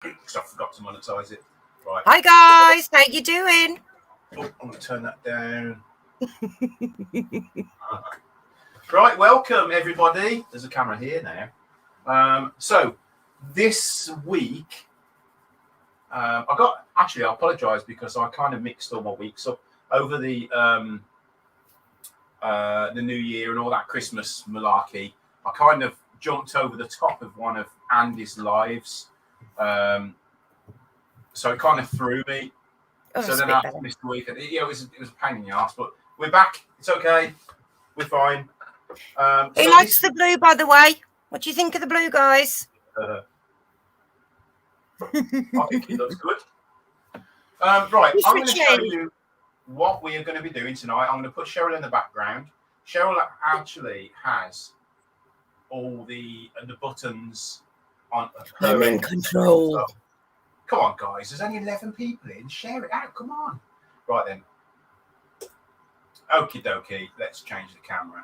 because I forgot to monetize it. Right. Hi guys, how you doing? Oh, I'm going to turn that down. Right, welcome everybody. There's a camera here now. So this week, I apologise because I kind of mixed all my weeks up over the New Year and all that Christmas malarkey. I kind of jumped over the top of one of Andy's lives, so it kind of threw me. So then I missed the weekend. It was a pain in the ass, but we're back. It's okay. We're fine. Who likes the blue, by the way? What do you think of the blue, guys? I think it looks good. Right, I'm going to show you what we are going to be doing tonight. I'm going to put Cheryl in the background. Cheryl actually has all the buttons on her. I'm in control. So, come on, guys. There's only 11 people in. Share it out. Come on. Right then. Okie dokie. Let's change the camera.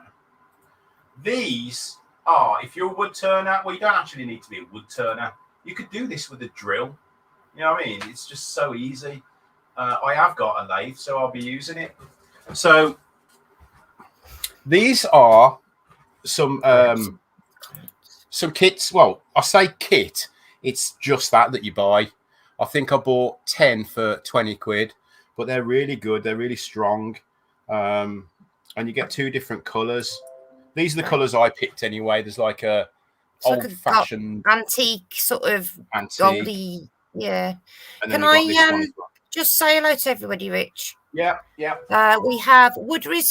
These are, if you're a wood turner, well, you don't actually need to be a wood turner. You could do this with a drill. You know what I mean? It's just so easy. I have got a lathe, so I'll be using it. So these are some kits. Well, I say kit. It's just that you buy. I think I bought 10 for 20 quid, but they're really good. They're really strong. And you get two different colours. These are the colours I picked anyway. There's like a old-fashioned antique sort of goldy. Yeah. Can I just say hello to everybody, Rich? Yeah. We have Wizardry.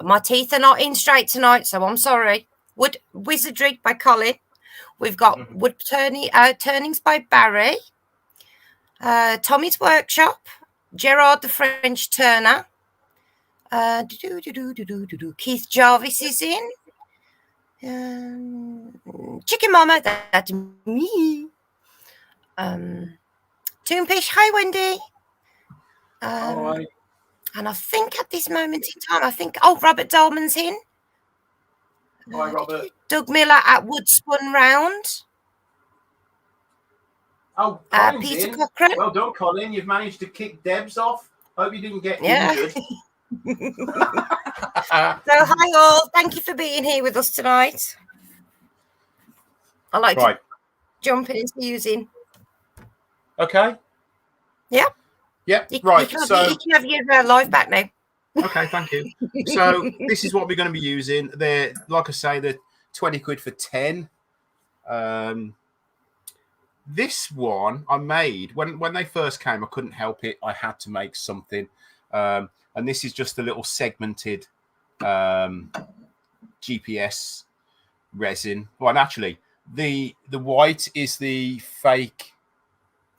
My teeth are not in straight tonight, so I'm sorry. Wood Wizardry by Colin. We've got Wood Turnings by Barry. Tommy's Workshop. Gerard the French Turner. Keith Jarvis is in. Chicken Mama, that's me. Toonpish, hi Wendy. Right. And I think at this moment in time, Robert Dolman's in. Hi, Robert. Doug Miller at Woodspun Round. Oh, Peter in. Cochran. Well done, Colin. You've managed to kick Debs off. Hope you didn't get injured. So hi all. Thank you for being here with us tonight. I like to jump into using. Okay. Yeah. Yeah. You right. You can have your live back now. Okay, thank you. So this is what we're going to be using. They're, like I say, they're 20 quid for 10. This one I made when they first came. I couldn't help it. I had to make something. And this is just a little segmented GPS resin. Well, and actually, the white is the fake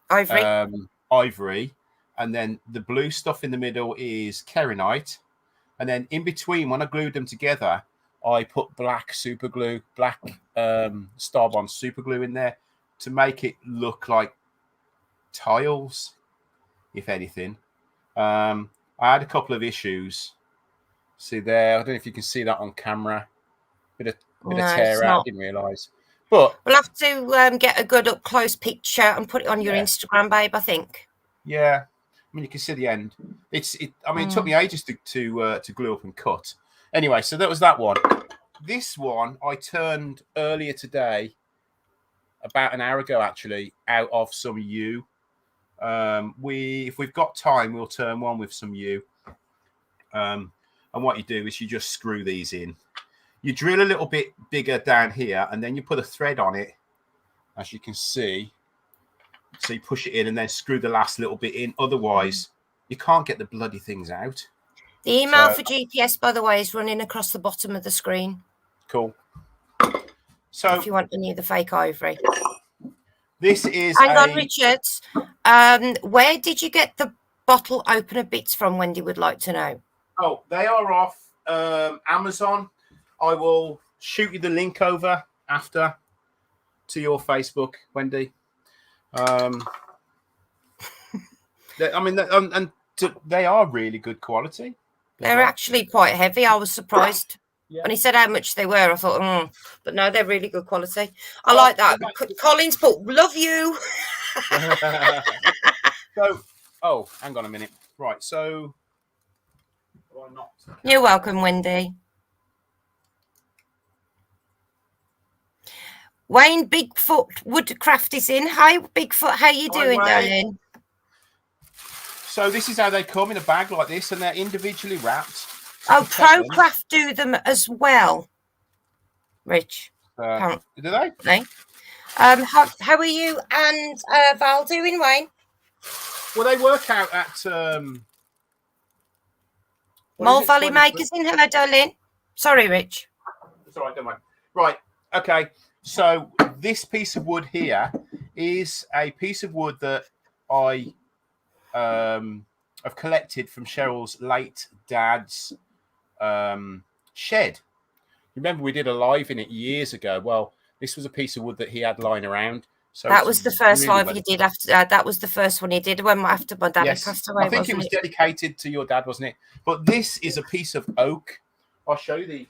ivory, and then the blue stuff in the middle is Kerinite, and then in between, when I glued them together, I put black super glue, black Starbond super glue in there to make it look like tiles, if anything. I had a couple of issues. See there, I don't know if you can see that on camera. Bit of tear out. I didn't realise. But we'll have to get a good up close picture and put it on your Instagram, babe. I think. Yeah, I mean you can see the end. It took me ages to glue up and cut. Anyway, so that was that one. This one I turned earlier today, about an hour ago actually, out of some yew. If we've got time, we'll turn one with some yew. And what you do is you just screw these in. You drill a little bit bigger down here, and then you put a thread on it, as you can see. So you push it in and then screw the last little bit in. Otherwise, you can't get the bloody things out. The email for GPS, by the way, is running across the bottom of the screen. Cool. So if you want any of the fake ivory. This is Hang on, Richard. Where did you get the bottle opener bits from, Wendy would like to know? Oh, they are off Amazon. I will shoot you the link over after to your Facebook, Wendy. They are really good quality. They're actually quite heavy. I was surprised. Yeah. When he said how much they were, I thought, but no, they're really good quality. I like that. Collins put, love you. So, oh, hang on a minute. Right, so why not? You're welcome, Wendy. Wayne Bigfoot Woodcraft is in. Hi, Bigfoot. How you doing, darling? So this is how they come in a bag like this, and they're individually wrapped. Oh, Procraft do them as well. Rich. Do they? No. How are you and Val doing, Wayne? Well, they work out at Mole Valley Magazine. Hello, darling. Sorry, Rich. It's all right, don't mind. Right. Okay. So this piece of wood here is a piece of wood that I have collected from Cheryl's late dad's shed. Remember, we did a live in it years ago. Well, this was a piece of wood that he had lying around. So that was the first live you did after that was the first one he did after my dad had passed away. I think it was dedicated to your dad, wasn't it? But this is a piece of oak. I'll show you the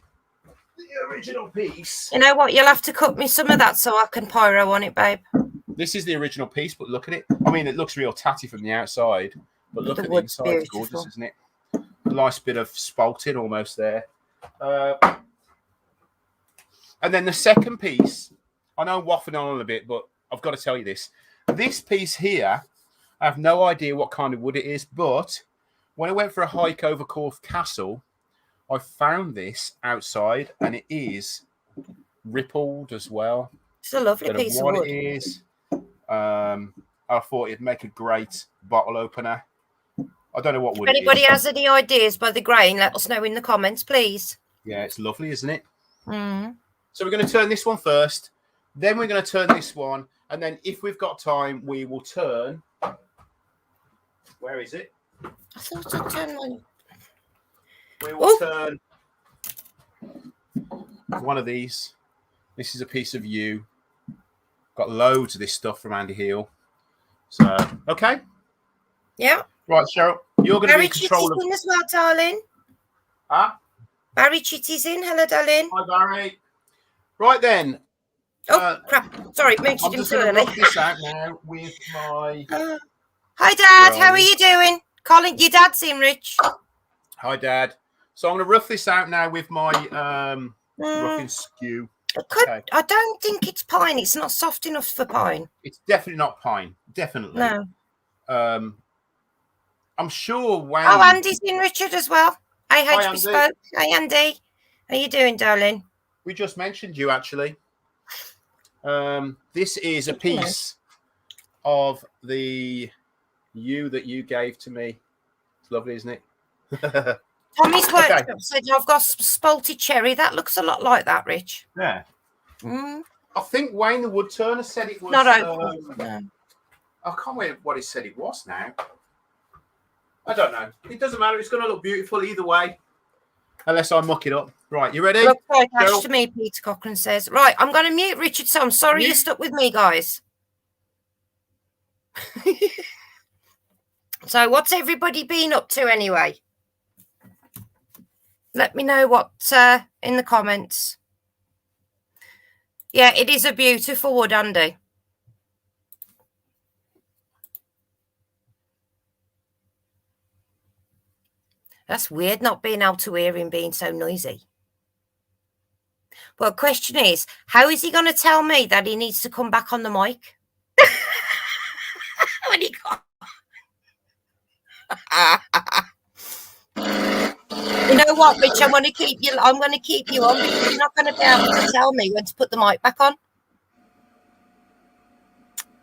original piece. You know what? You'll have to cut me some of that so I can pyro on it, babe. This is the original piece, but look at it. I mean, it looks real tatty from the outside, but look at the inside. It's gorgeous, isn't it? A nice bit of spalting almost there. And then the second piece, I know I'm waffling on a bit, but I've got to tell you this. This piece here, I have no idea what kind of wood it is, but when I went for a hike over Corfe Castle, I found this outside, and it is rippled as well. It's a lovely piece of wood. What it is, I thought it'd make a great bottle opener. I don't know what wood it is. If anybody has any ideas by the grain, let us know in the comments, please. Yeah, it's lovely, isn't it? Mm. So we're going to turn this one first, then we're going to turn this one, and then if we've got time, we will turn. Where is it? I thought I'd turn one. We will turn one of these. This is a piece of yew. Got loads of this stuff from Andy Hill. So, okay. Yeah. Right, Cheryl, you're going to be in control of... in as well, darling. Huh? Barry Chitty's in. Hello, darling. Hi, Barry. Right then. Oh, crap. Sorry, mentioned him too early. I'm just going to rough this out now with my... Hi, Dad. How are you doing? Colin, your dad's in, Rich. Hi, Dad. So I'm going to rough this out now with my roughing skew. Okay. I don't think it's pine. It's not soft enough for pine. It's definitely not pine. Definitely. No. I'm sure Wayne... Oh, Andy's in, Richard, as well. AH Bespoke. Hi, Andy. How you doing, darling? We just mentioned you, actually. This is a piece of the yew that you gave to me. It's lovely, isn't it? Tommy's workshop said I've got spalted cherry. That looks a lot like that, Rich. Yeah. Mm. I think Wayne the Woodturner said it was... Not open. No. I can't remember what he said it was now. I don't know. It doesn't matter. It's going to look beautiful either way. Unless I muck it up. Right, you ready? Look like Ash to me, Peter Cochran says. Right, I'm going to mute Richard, so I'm sorry you're stuck with me, guys. So what's everybody been up to anyway? Let me know what in the comments. Yeah, it is a beautiful wood, Andy. That's weird not being able to hear him being so noisy. Well, the question is, how is he going to tell me that he needs to come back on the mic? When he got... You know what, Rich? I'm going to keep you on because you're not going to be able to tell me when to put the mic back on.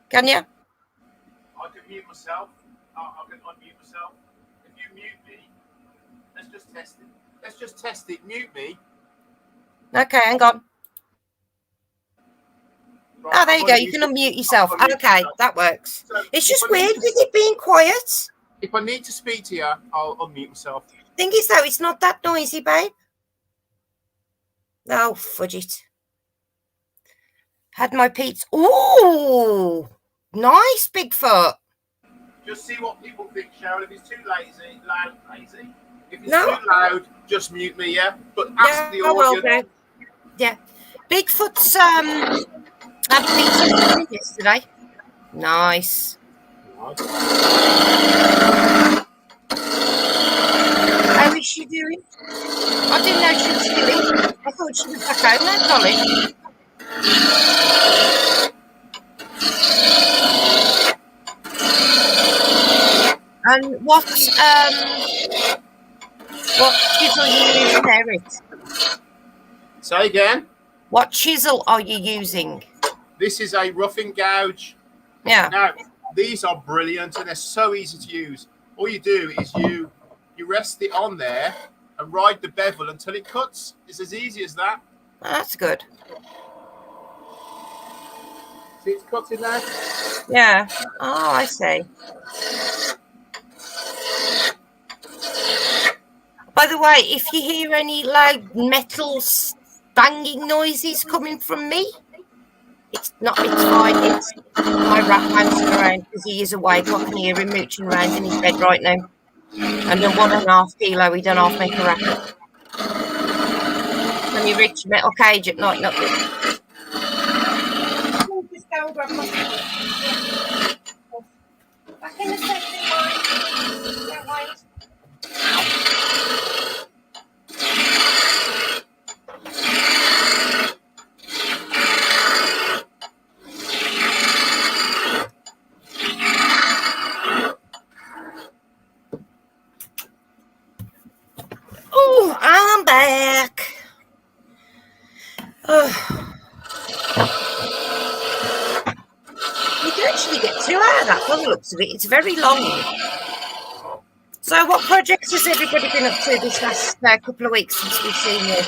Can you? I can mute myself. I can unmute myself. If you mute me, let's just test it. Let's just test it. Mute me. Okay, hang on. Right, oh, there you go. You can unmute yourself. Okay, that works. So it's just weird with it being quiet. If I need to speak to you, I'll unmute myself. Thing is, though, it's not that noisy, babe. Oh, fudge it. Had my pizza. Ooh, nice, Bigfoot. Just see what people think, Cheryl. If it's too lazy, If it's too loud, just mute me, yeah? But ask the audience. Yeah. Bigfoot's had pizza yesterday. Nice. How is she doing? I didn't know she was still in. I thought she was back home now, Colin. And what chisel are you using there, Rich? Say again? What chisel are you using? This is a roughing gouge. Yeah. Now, these are brilliant and they're so easy to use. All you do is you rest it on there and ride the bevel until it cuts. It's as easy as that. Oh, that's good. See it's cutting there? Yeah. Oh, I see. By the way, if you hear any loud metal banging noises coming from me, it's fine. It's my rat bouncing around because he is awake. I can hear him mooching around in his bed right now. And the 1.5 kilo, he done half make a racket. When you reach metal cage at night, not good. Just go and grab my back in the second. Don't wait. Oh, I'm back. You can actually get 2 out of that by the looks of it. It's very long. So what projects has everybody been up to this last couple of weeks since we've seen you?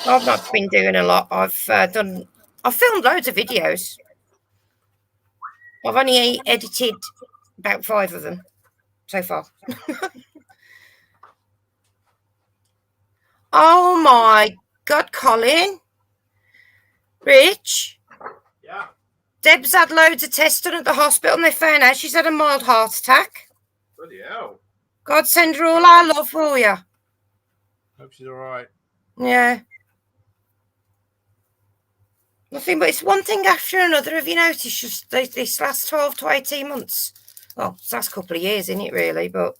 I've not been doing a lot. I've filmed loads of videos. I've only edited about 5 of them so far. Oh my God, Colin. Rich. Yeah. Deb's had loads of tests done at the hospital and they found out she's had a mild heart attack. Bloody hell. God send her all our love for you. Hope she's all right. Yeah. Nothing, but it's one thing after another. Have you noticed just this last 12 to 18 months? Well, this last couple of years, isn't it, really? But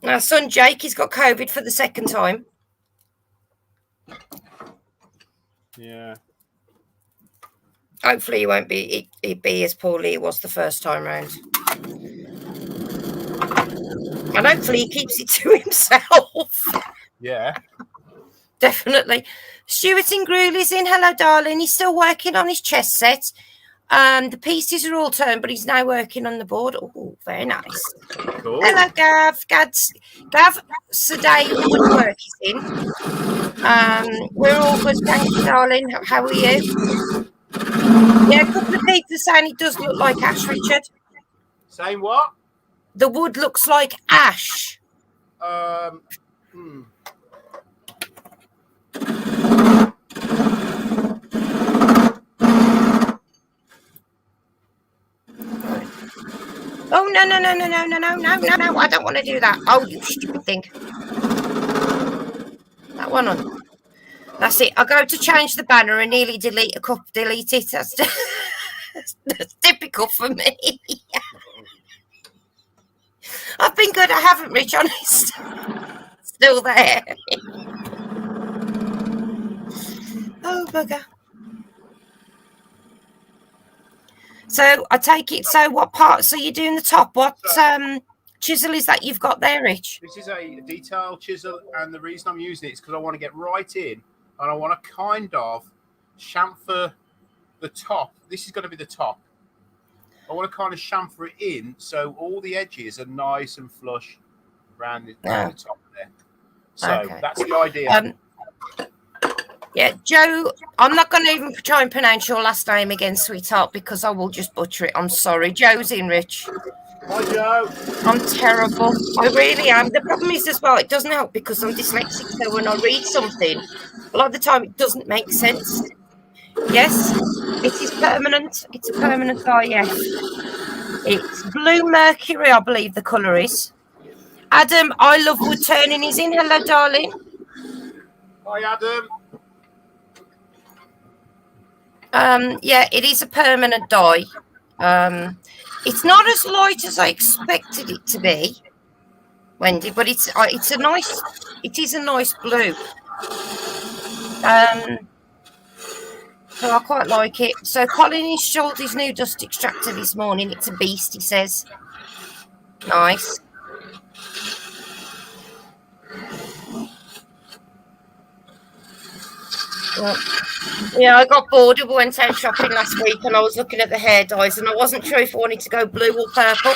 our son Jake, he's got COVID for the 2nd time. Yeah. Hopefully, he won't be. He'd be as poorly it was the first time round. And hopefully, he keeps it to himself. Yeah. Definitely. Stuart in Gruely's in. Hello, darling. He's still working on his chess set. The pieces are all turned, but he's now working on the board. Oh, very nice. Cool. Hello, Gav. Gav Saday Woodwork is in. We're all good, thank you, darling. How are you? Yeah, a couple of people saying it does look like ash, Richard. Saying what? The wood looks like ash. Oh, no. I don't want to do that. Oh, you stupid thing. That one on. That's it. I go to change the banner and nearly delete it. That's typical for me. I've been good. I haven't, Rich, honest. Still there. Oh, bugger. So I take it. So what part? So you're doing the top. What chisel is that you've got there, Rich? This is a detail chisel, and the reason I'm using it is because I want to get right in, and I want to kind of chamfer the top. This is going to be the top. I want to kind of chamfer it in so all the edges are nice and flush around the top there. So that's the idea. Yeah, Joe, I'm not going to even try and pronounce your last name again, sweetheart, because I will just butcher it. I'm sorry. Joe's in, Rich. Hi, Joe. I'm terrible. I really am. The problem is as well, it doesn't help because I'm dyslexic, so when I read something, a lot of the time it doesn't make sense. Yes, it is permanent. It's a permanent dye, yes. It's blue mercury, I believe the colour is. Adam, I love wood turning. He's in. Hello, darling. Hi, Adam. Yeah, it is a permanent dye. It's not as light as I expected it to be, Wendy, but it is a nice blue. So I quite like it. So Colin installed his new dust extractor this morning. It's a beast, he says. Nice. Well, yeah, I got bored. We went out shopping last week and I was looking at the hair dyes and I wasn't sure if I wanted to go blue or purple.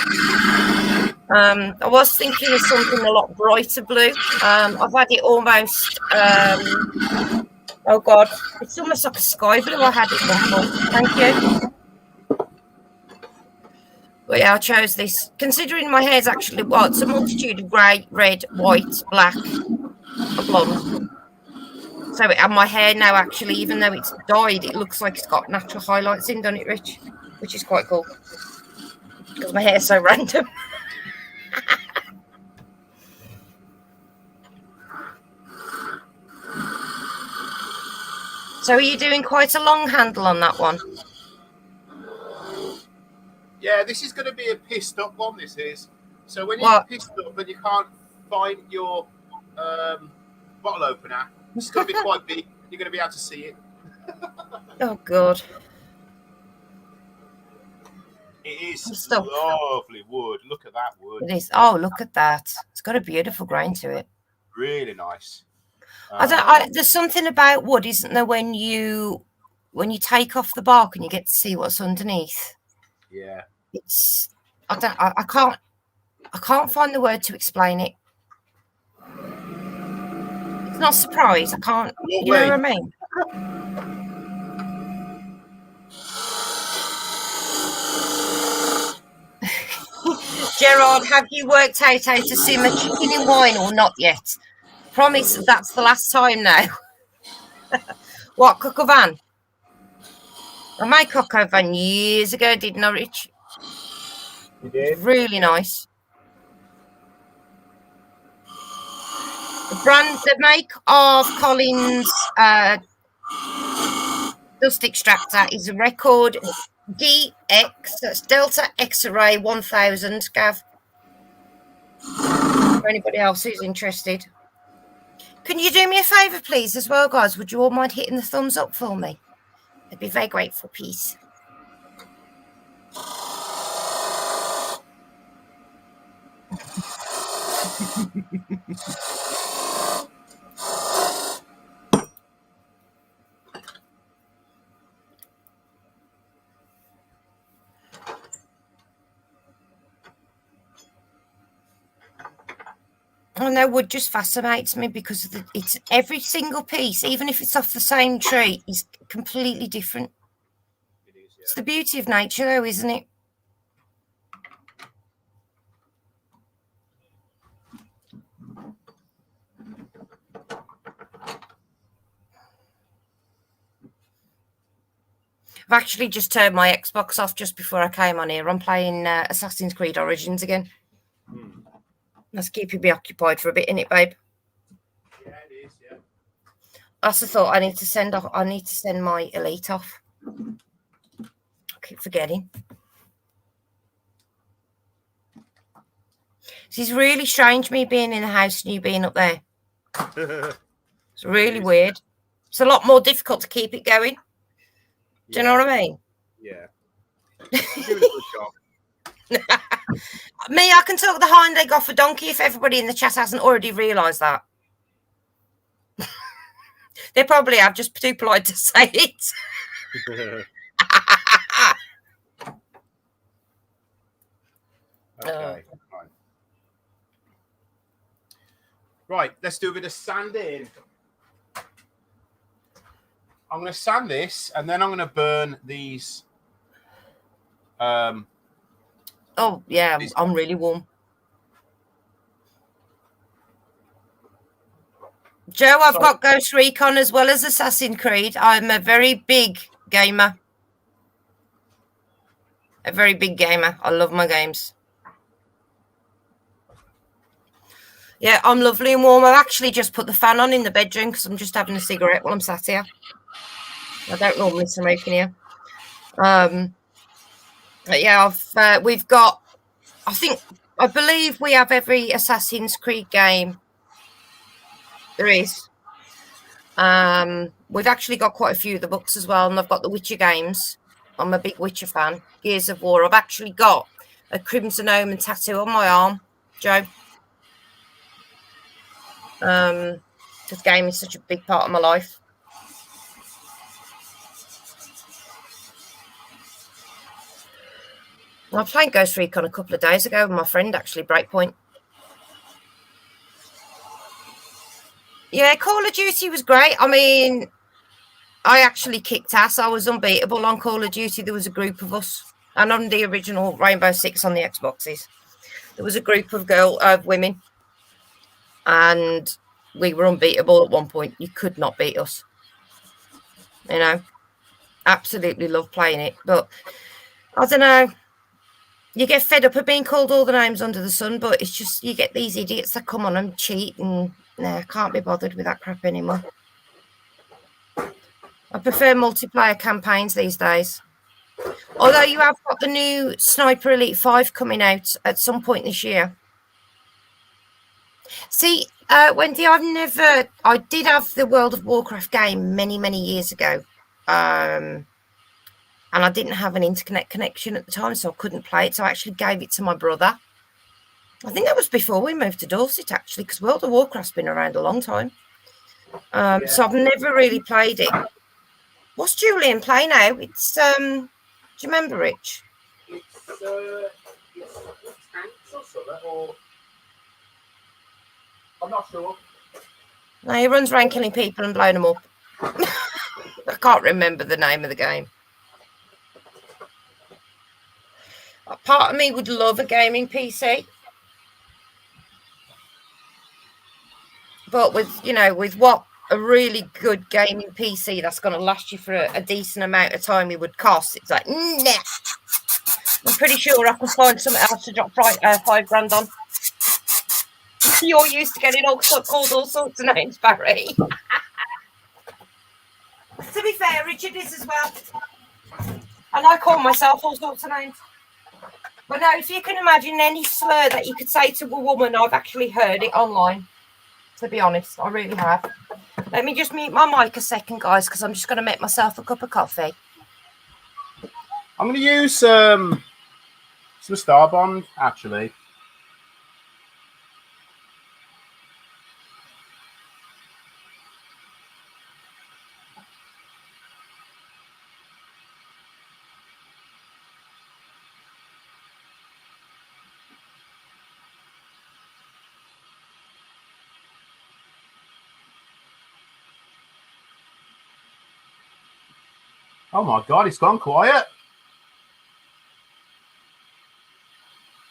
I was thinking of something a lot brighter blue. I've had it almost, oh God, it's almost like a sky blue I had it one point. Thank you. But yeah, I chose this. Considering my hair's actually, well, it's a multitude of grey, red, white, black, and blonde. So, and my hair now actually, even though it's dyed, it looks like it's got natural highlights in, doesn't it, Rich? Which is quite cool. Because my hair's so random. So are you doing quite a long handle on that one? Yeah, this is going to be a pissed up one, this is. So when you're pissed up and you can't find your bottle opener, it's going to be quite big. You're going to be able to see it. Oh, God. It is lovely wood. Look at that wood. It is. Oh, look at that. It's got a beautiful grain to it. Really nice. There's something about wood, isn't there, when you take off the bark and you get to see what's underneath. Yeah. It's I can't find the word to explain it. It's not surprise. I can't. You know what I mean? Gerard, have you worked out how to simmer chicken in wine or not yet? Promise that's the last time now. What, coq au vin? I made coq au vin years ago, didn't I, Rich? You did? Really nice. The make of Colin's dust extractor is a record DX, that's Delta X-Ray 1000, Gav. For anybody else who's interested. Can you do me a favour, please, as well, guys? Would you all mind hitting the thumbs up for me? I'd be very grateful, please. I know wood just fascinates me because it's every single piece, even if it's off the same tree, is completely different. It is, yeah. It's the beauty of nature, though, isn't it? I've actually just turned my Xbox off just before I came on here. I'm playing Assassin's Creed Origins again. Let's keep you be occupied for a bit, innit, babe? Yeah, it is, yeah. I also thought I need to send my Elite off. I keep forgetting. This is really strange, me being in the house and you being up there. It's really weird. It's a lot more difficult to keep it going. Do you know what I mean? Yeah. Give it a good job. Me, I can talk the hind leg off a donkey if everybody in the chat hasn't already realised that. They probably have, just too polite to say it. Okay. Right, let's do a bit of sanding. I'm going to sand this, and then I'm going to burn these. Oh, yeah, I'm really warm. Joe, I've got Ghost Recon as well as Assassin's Creed. I'm a very big gamer. A very big gamer. I love my games. Yeah, I'm lovely and warm. I've actually just put the fan on in the bedroom because I'm just having a cigarette while I'm sat here. I don't normally smoke in here. But yeah, we've got, I believe we have every Assassin's Creed game there is. We've actually got quite a few of the books as well, and I've got the Witcher games. I'm a big Witcher fan. Gears of War. I've actually got a Crimson Omen tattoo on my arm, Joe. This game is such a big part of my life. I was playing Ghost Recon a couple of days ago with my friend, actually, Breakpoint. Yeah, Call of Duty was great. I mean, I actually kicked ass. I was unbeatable on Call of Duty. There was a group of us. And on the original Rainbow Six on the Xboxes, there was a group of women. And we were unbeatable at one point. You could not beat us. You know, absolutely love playing it. But I don't know. You get fed up of being called all the names under the sun, but it's just you get these idiots that come on and cheat, and I can't be bothered with that crap anymore. I prefer multiplayer campaigns these days. Although you have got the new Sniper Elite 5 coming out at some point this year. See, Wendy, I did have the World of Warcraft game many, many years ago. And I didn't have an internet connection at the time, so I couldn't play it. So I actually gave it to my brother. I think that was before we moved to Dorset, actually, because World of Warcraft's been around a long time. So I've never really played it. What's Julian play now? It's, do you remember, Rich? It's tanks or something, or... I'm not sure. No, he runs around killing people and blowing them up. I can't remember the name of the game. Part of me would love a gaming PC. But with what a really good gaming PC that's going to last you for a decent amount of time it would cost, it's like, nah. I'm pretty sure I can find something else to drop $5,000 on. You're used to getting called all sorts of names, Barry. To be fair, Richard is as well. And I call myself all sorts of names. But no, if you can imagine any slur that you could say to a woman, I've actually heard it online. To be honest, I really have. Let me just mute my mic a second, guys, because I'm just going to make myself a cup of coffee. I'm going to use some Star Bond, actually. Oh my God, it's gone quiet.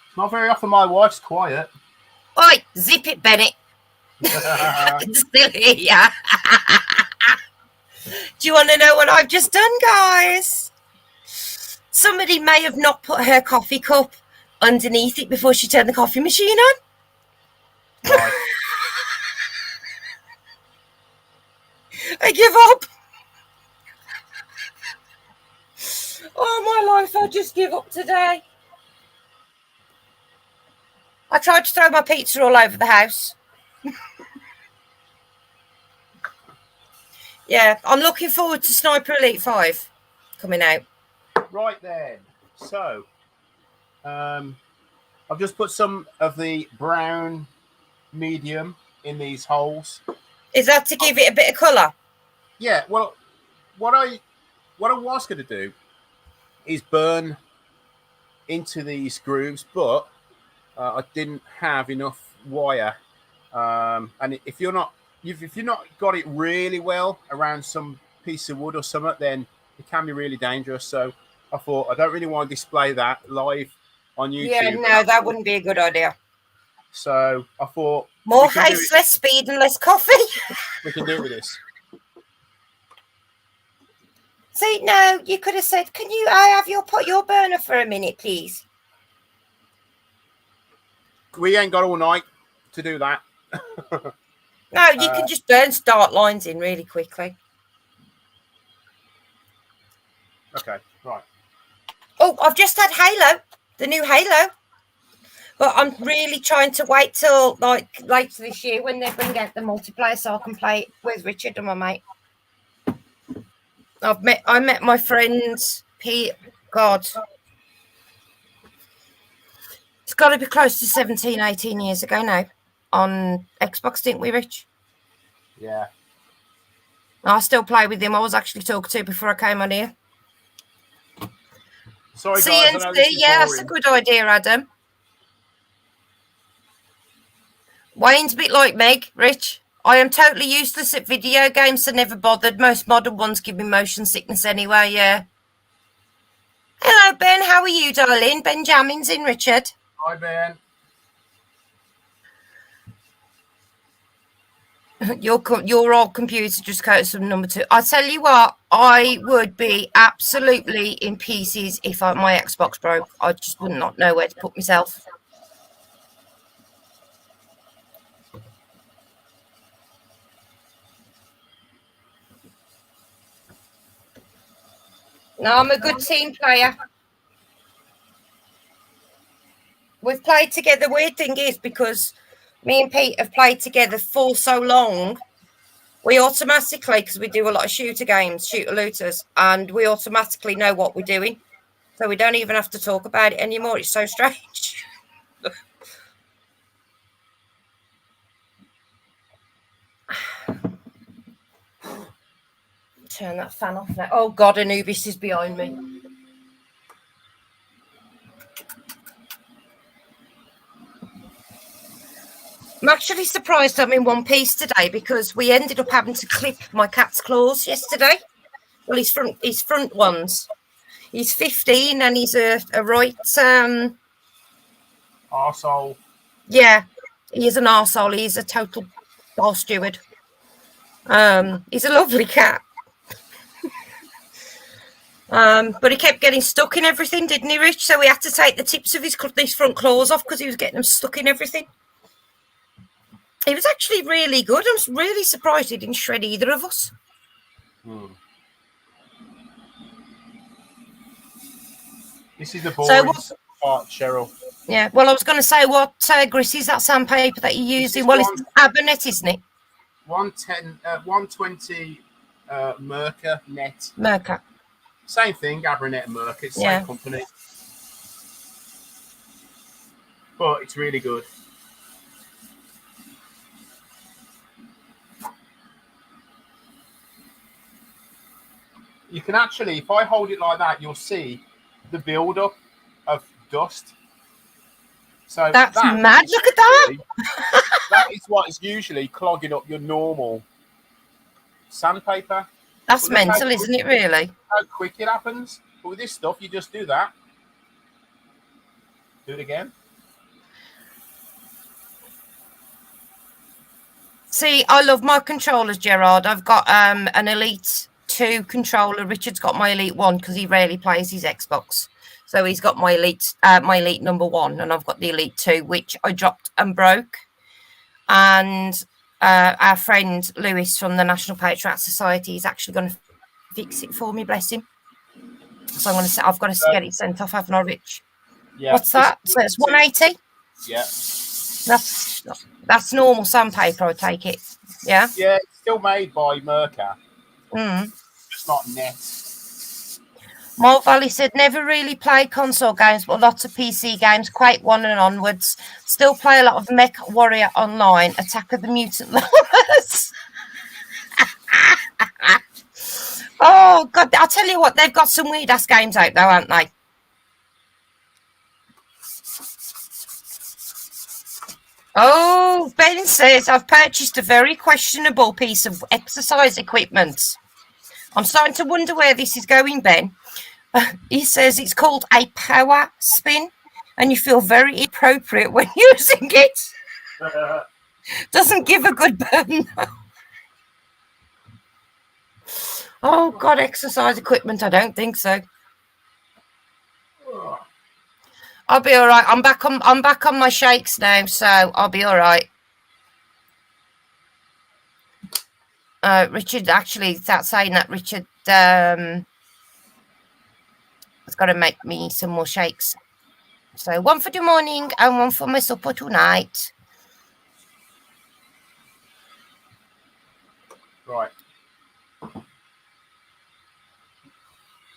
It's not very often my wife's quiet. Oi, zip it, Bennett. Still here. Do you want to know what I've just done, guys? Somebody may have not put her coffee cup underneath it before she turned the coffee machine on. Right. I give up. Oh, my life, I just give up today. I tried to throw my pizza all over the house. Yeah, I'm looking forward to Sniper Elite 5 coming out. Right then. So, I've just put some of the brown medium in these holes. Is that to give it a bit of colour? Yeah, well, what I was going to do is burn into these grooves, but I didn't have enough wire. And if you're not got it really well around some piece of wood or something, then it can be really dangerous. So I thought I don't really want to display that live on YouTube. Yeah, no, that wouldn't be a good idea. So I thought more haste, less speed, and less coffee. We can do it with this. See, no, you could have said, "Can you? I have your burner for a minute, please." We ain't got all night to do that. No, you can just burn start lines in really quickly. Okay, right. Oh, I've just had Halo, the new Halo. But I'm really trying to wait till like later this year when they bring out the multiplayer so I can play it with Richard and my mate. I met my friends, Pete. God, it's got to be close to 17, 18 years ago now on Xbox, didn't we, Rich? Yeah. I still play with him. I was actually talking to before I came on here. Sorry, guys. CNC, yeah, that's a good idea, Adam. Wayne's a bit like Meg, Rich. I am totally useless at video games, so never bothered. Most modern ones give me motion sickness anyway, yeah. Hello, Ben. How are you, darling? Benjamin's in, Richard. Hi, Ben. Your old computer just quotes from number 2. I tell you what, I would be absolutely in pieces if my Xbox broke. I just would not know where to put myself. No, I'm a good team player. We've played together. The weird thing is, because me and Pete have played together for so long, we automatically, because we do a lot of shooter games, shooter looters, and we automatically know what we're doing. So we don't even have to talk about it anymore. It's so strange. Turn that fan off now. Oh, God, Anubis is behind me. I'm actually surprised I'm in one piece today because we ended up having to clip my cat's claws yesterday. Well, his front ones. He's 15 and he's a right... arsehole. Yeah, he is an arsehole. He's a total bar steward. He's a lovely cat. But he kept getting stuck in everything, didn't he, Rich? So we had to take the tips of his front claws off because he was getting them stuck in everything. He was actually really good. I'm really surprised he didn't shred either of us. This is the boring part, Cheryl. Yeah, well, I was going to say, what grit is that sandpaper that you're using? Well, it's Abranet, isn't it? 120 Mirka net. Mirka. Same thing, Abranet and Mirka. It's the same company. But it's really good. You can actually, if I hold it like that, you'll see the build-up of dust. So that's mad. Look at that. That is what is usually clogging up your normal sandpaper. That's mental, isn't it, really? How quick it happens. But with this stuff, you just do that. Do it again. See, I love my controllers, Gerard. I've got an Elite 2 controller. Richard's got my Elite 1 because he rarely plays his Xbox. So he's got my Elite number 1, and I've got the Elite 2, which I dropped and broke. And our friend Lewis from the National Patriot Society is actually going to fix it for me, bless him. So I've got to get it sent off, haven't I, Rich? Yeah. What's that? So it's 180? Yeah. That's normal sandpaper, I take it. Yeah? Yeah, it's still made by Mirka. It's not net. Malt Valley said, never really played console games, but lots of PC games, Quake 1 and onwards. Still play a lot of Mech Warrior Online, Attack of the Mutant Lovers. Oh, God, I'll tell you what, they've got some weird-ass games out, though, haven't they? Oh, Ben says, I've purchased a very questionable piece of exercise equipment. I'm starting to wonder where this is going, Ben. He says it's called a power spin, and you feel very inappropriate when using it. Doesn't give a good burn, though. Oh God, exercise equipment. I don't think so. I'll be all right. I'm back on my shakes now, so I'll be all right. Richard, actually, that's saying that Richard has got to make me some more shakes. So one for the morning and one for my supper tonight. Right.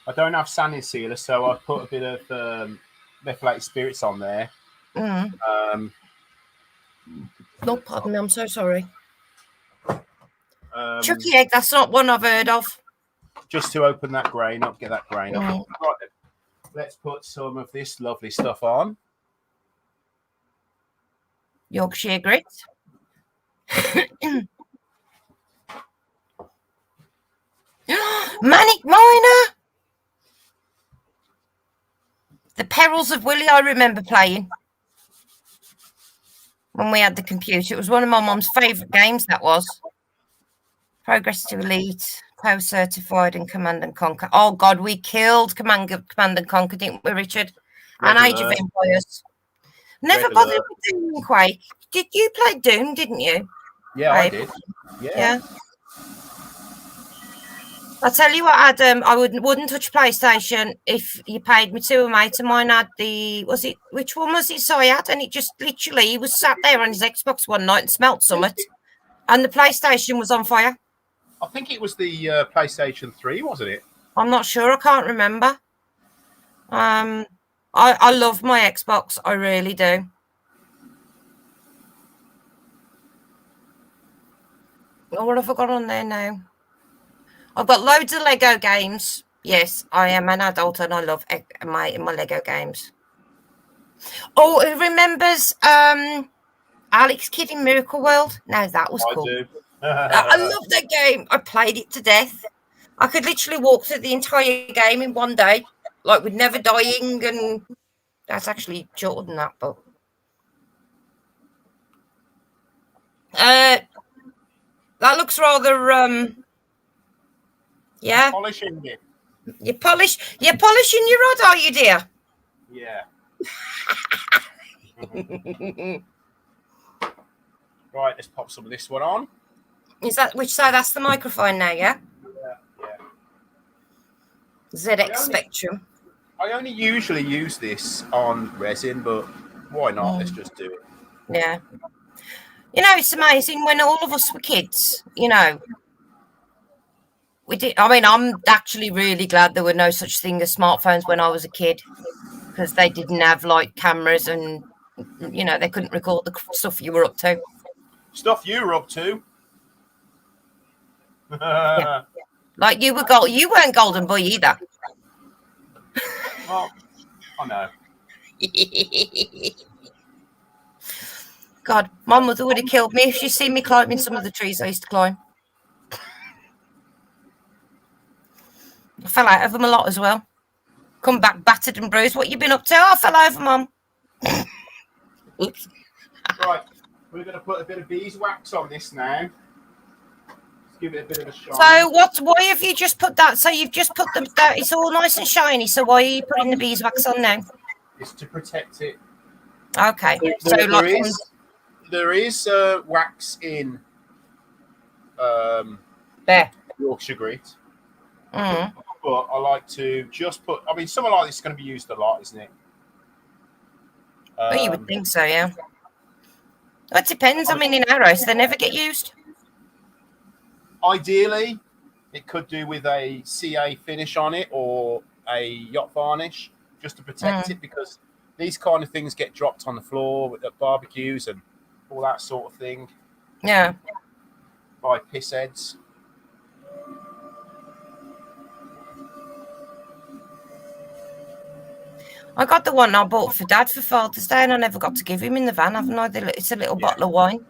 I don't have sanding sealer, so I put a bit of methylated spirits on there. No, pardon me. I'm so sorry. Chucky egg. That's not one I've heard of. Just to open that grain up, get that grain up. Right, let's put some of this lovely stuff on. Yorkshire grit. Manic Miner. The Perils of Willie, I remember playing when we had the computer. It was one of my mum's favourite games, that was. Progress to Elite, Power Certified and Command and Conquer. Oh, God, we killed Command and Conquer, didn't we, Richard? And Age of Empires. Never bothered with Doom and Quake. Did you play Doom, didn't you? Yeah, I did. Yeah. I'll tell you what, Adam, I wouldn't touch PlayStation if you paid me to. A mate of mine had which one was it? So I had, and it just literally, he was sat there on his Xbox one night and smelt something, and the PlayStation was on fire. I think it was the PlayStation 3, wasn't it? I'm not sure. I can't remember. I love my Xbox. I really do. Oh, what have I got on there now? I've got loads of Lego games. Yes, I am an adult and I love my Lego games. Oh, who remembers Alex Kidd in Miracle World? No, that was cool. I do. I love that game. I played it to death. I could literally walk through the entire game in one day, like with never dying, and that's actually shorter than that, but that looks rather yeah. Polishing it. You're polishing your rod, are you, dear? Yeah. Right, let's pop some of this one on. Is that which side? That's the microphone now, yeah? Yeah. ZX Spectrum. I only usually use this on resin, but why not? Let's just do it. Yeah. You know, it's amazing when all of us were kids, you know. We did. I mean, I'm actually really glad there were no such thing as smartphones when I was a kid, because they didn't have like cameras and, you know, they couldn't record the stuff you were up to. Stuff you were up to. Yeah. Like you weren't Golden Boy either. Well, I know. God, my mother would have killed me if she'd seen me climbing some of the trees I used to climb. I fell out of them a lot as well. Come back battered and bruised. What you been up to? Oh, I fell over, Mum. Oops. Right, we're going to put a bit of beeswax on this now. Let's give it a bit of a shine. So why have you just put that? So you've just put them there. It's all nice and shiny. So why are you putting the beeswax on now? It's to protect it. Okay. There is wax in there. Yorkshire grit. Mm. But I like to just put, I mean, something like this is going to be used a lot, isn't it? Well, you would think so, yeah. Well, it depends. I mean, in our house, they never get used. Ideally, it could do with a CA finish on it or a yacht varnish just to protect it, because these kind of things get dropped on the floor at barbecues and all that sort of thing. Yeah. By piss heads. I got the one I bought for Dad for Father's Day, and I never got to give him in the van, haven't I? It's a little bottle of wine.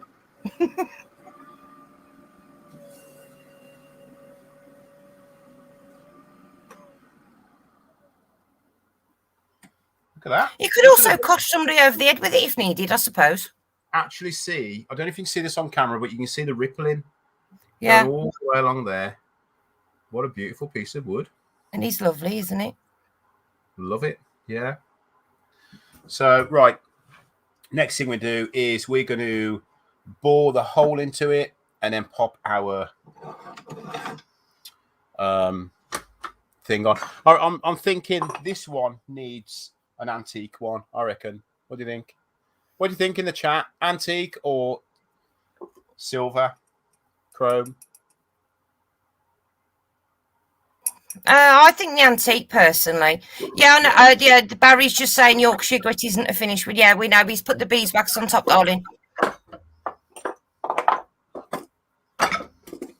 Look at that. You could also cosh somebody over the head with it if needed, I suppose. Actually see, I don't know if you can see this on camera, but you can see the rippling. Yeah. All the way along there. What a beautiful piece of wood. And it's lovely, isn't it? Love it. Yeah. So, right. Next thing we do is we're going to bore the hole into it and then pop our thing on. I'm thinking this one needs an antique one, I reckon. What do you think? What do you think in the chat? Antique or silver, chrome? I think the antique, personally. Yeah, no, yeah. Barry's just saying Yorkshire grit isn't a finish, but yeah, we know he's put the beeswax on top, darling.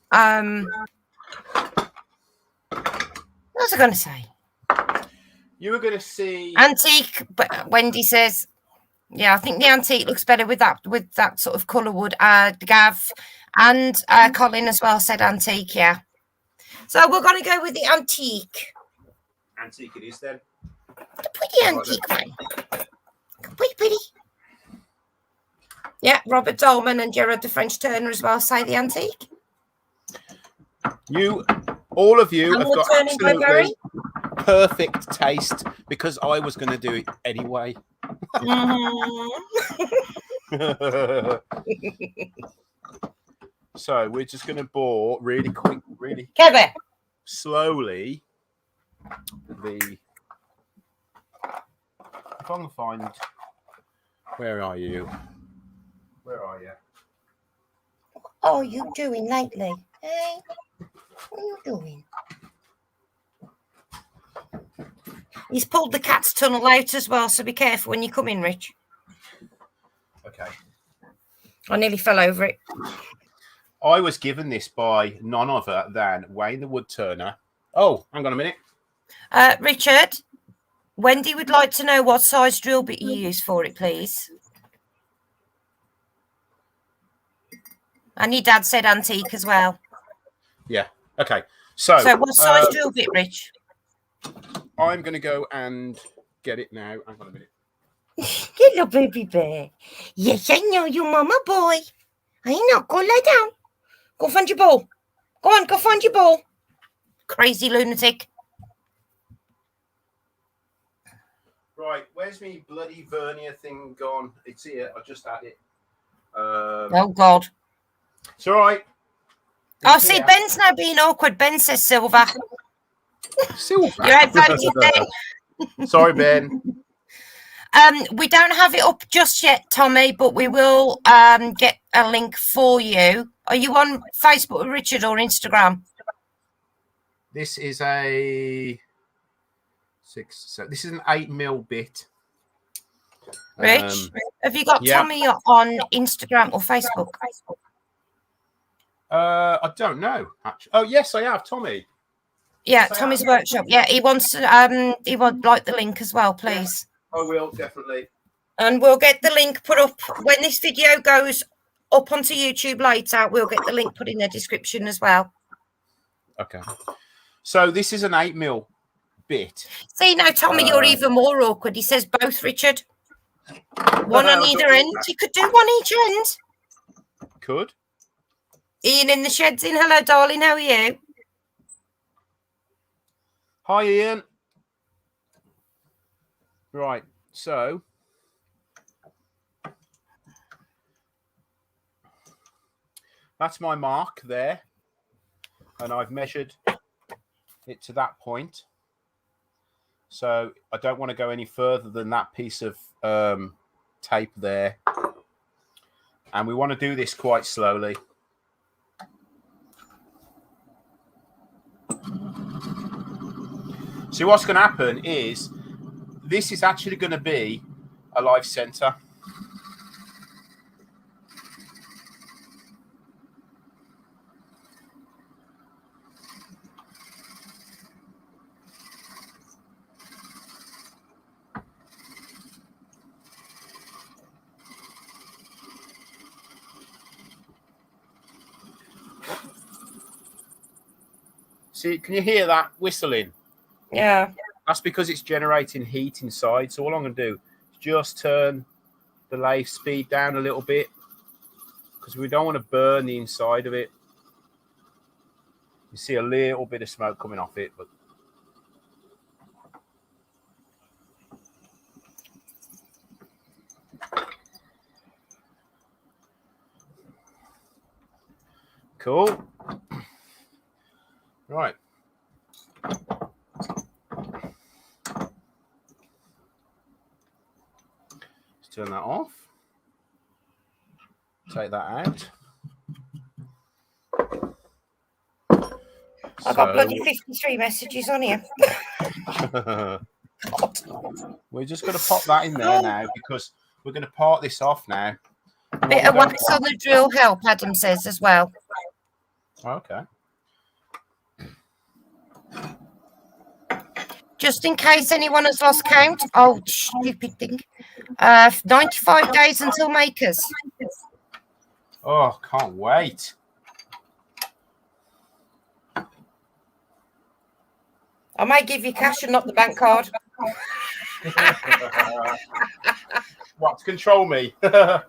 What was I going to say? You were going to see antique, but Wendy says, yeah, I think the antique looks better with that sort of colour wood. Gav and Colin as well said antique, yeah. So we're going to go with the antique. Antique it is then. The pretty antique one. Pretty. Yeah, Robert Dolman and Gerard the French Turner as well say the antique. All of you have got absolutely Barry. Perfect taste because I was going to do it anyway. So we're just going to bore really quick, really Kevin. Slowly. If I can find, where are you? Where are you? What are you doing lately? Hey, what are you doing? He's pulled the cat's tunnel out as well, so be careful when you come in, Rich. Okay. I nearly fell over it. I was given this by none other than Wayne the Wood Turner. Oh, hang on a minute. Richard, Wendy would like to know what size drill bit you use for it, please. And your dad said antique as well. Yeah. Okay. So what size drill bit, Rich? I'm going to go and get it now. Hang on a minute. Hello, baby bear. Yes, I know you, mama boy. I know. Go lie down. Go find your ball. Go on, go find your ball. Crazy lunatic. Right, where's me bloody vernier thing gone? It's here. I just had it. Oh, God. It's all right. See, here. Ben's now being awkward. Ben says silver. Silver? You're outvoted, Ben. Sorry, Ben. We don't have it up just yet, Tommy, but we will get a link for you. Are you on Facebook with Richard or Instagram? This is a 6. So this is an 8mm bit. Rich, have you got Tommy on Instagram or Facebook? I don't know. Actually. Oh yes, I have Tommy. Yeah, yes, Tommy's workshop. Yeah, he wants to. He would like the link as well, please. I will definitely. And we'll get the link put up when this video goes up onto YouTube later. We'll get the link put in the description as well. Okay. So this is an 8mm bit. See, now, Tommy, you're even more awkward. He says both, Richard. One on either end. You could do one each end. Could. Ian in the shed's in. Hello, darling. How are you? Hi, Ian. Right. So that's my mark there. And I've measured it to that point. So I don't want to go any further than that piece of tape there. And we want to do this quite slowly. So what's going to happen is this is actually going to be a live center. See, can you hear that whistling? Yeah. That's because it's generating heat inside. So all I'm going to do is just turn the lathe speed down a little bit because we don't want to burn the inside of it. You see a little bit of smoke coming off it, but cool. Right. Let's turn that off. Take that out. I've got bloody 53 messages on here. We're just going to pop that in there now because we're going to part this off now. Bit of wax on the drill help, Adam says as well. Okay. Just in case anyone has lost count. Oh, stupid thing. 95 days until makers. Oh, can't wait. I may give you cash and not the bank card. What, to control me? Yeah.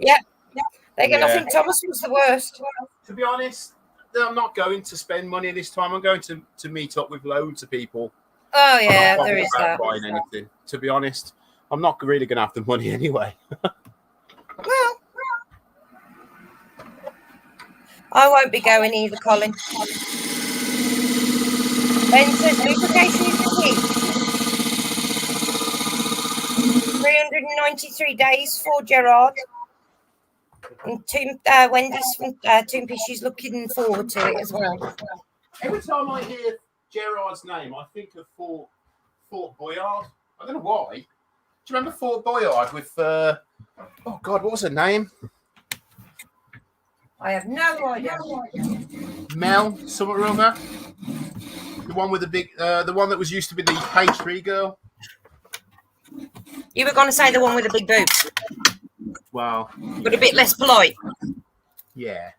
They're going to think Thomas was the worst. To be honest, I'm not going to spend money this time. I'm going to meet up with loads of people. Oh, yeah, there is that. Buying anything. To be honest, I'm not really going to have the money anyway. Well, I won't be going either, Colin. Ben says lubrication is the key. 393 days for Gerard. And Wendy's from Toompish, she's looking forward to it as well. Every time I hear Gerard's name, I think of Fort Boyard. I don't know why. Do you remember Fort Boyard with, oh God, what was her name? I have no idea. Mel, something or other. The one with the big, the one that was used to be the pastry girl. You were going to say the one with the big boobs. Well, but a bit less polite. Yeah.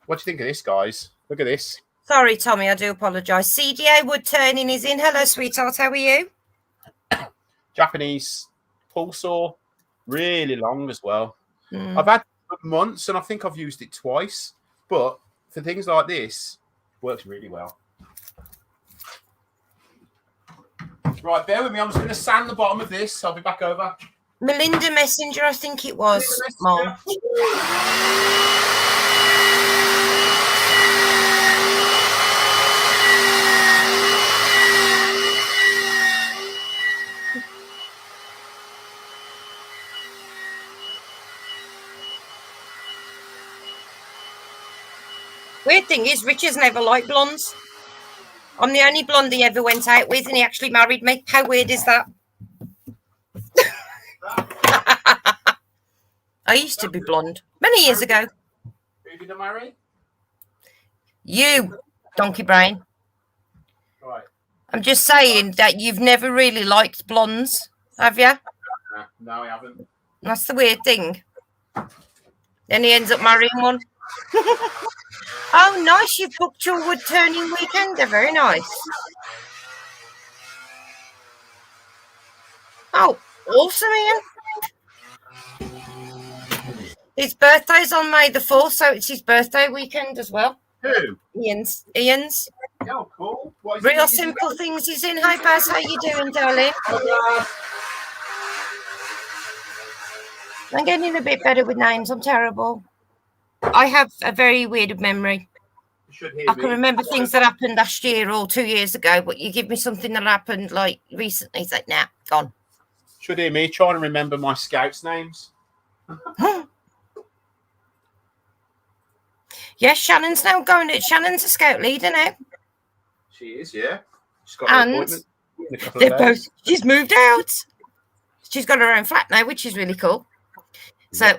What do you think of this, guys? Look at this. Sorry, Tommy, I do apologise. CDA wood turning is in. Hello, sweetheart. How are you? Japanese pull saw, really long as well. I've had it for months, and I think I've used it twice. But for things like this, it works really well. Right, bear with me. I'm just going to sand the bottom of this. I'll be back over. Melinda Messenger, I think it was. Mom. Weird thing is, Richard's never liked blondes. I'm the only blonde he ever went out with, and he actually married me. How weird is that? I used to be blonde many years ago. Who did I marry? You, donkey brain. Right. I'm just saying that you've never really liked blondes, have you? No, I haven't. That's the weird thing. Then he ends up marrying one. Oh, nice. You've booked your wood turning weekend. They're very nice. Oh, awesome, Ian. His birthday's on May the 4th, so it's his birthday weekend as well. Who? Ian's. Oh, cool. Real simple things he's in. Hi, Baz. How you doing, darling? I'm getting a bit better with names. I'm terrible. I have a very weird memory. I can remember things that happened last year or 2 years ago, but you give me something that happened like recently, it's like, nah, gone. Should hear me trying to remember my scouts' names. Yes, Shannon's now going. Shannon's a scout leader now. She is, yeah. She's got an appointment. They're both. She's moved out. She's got her own flat now, which is really cool. So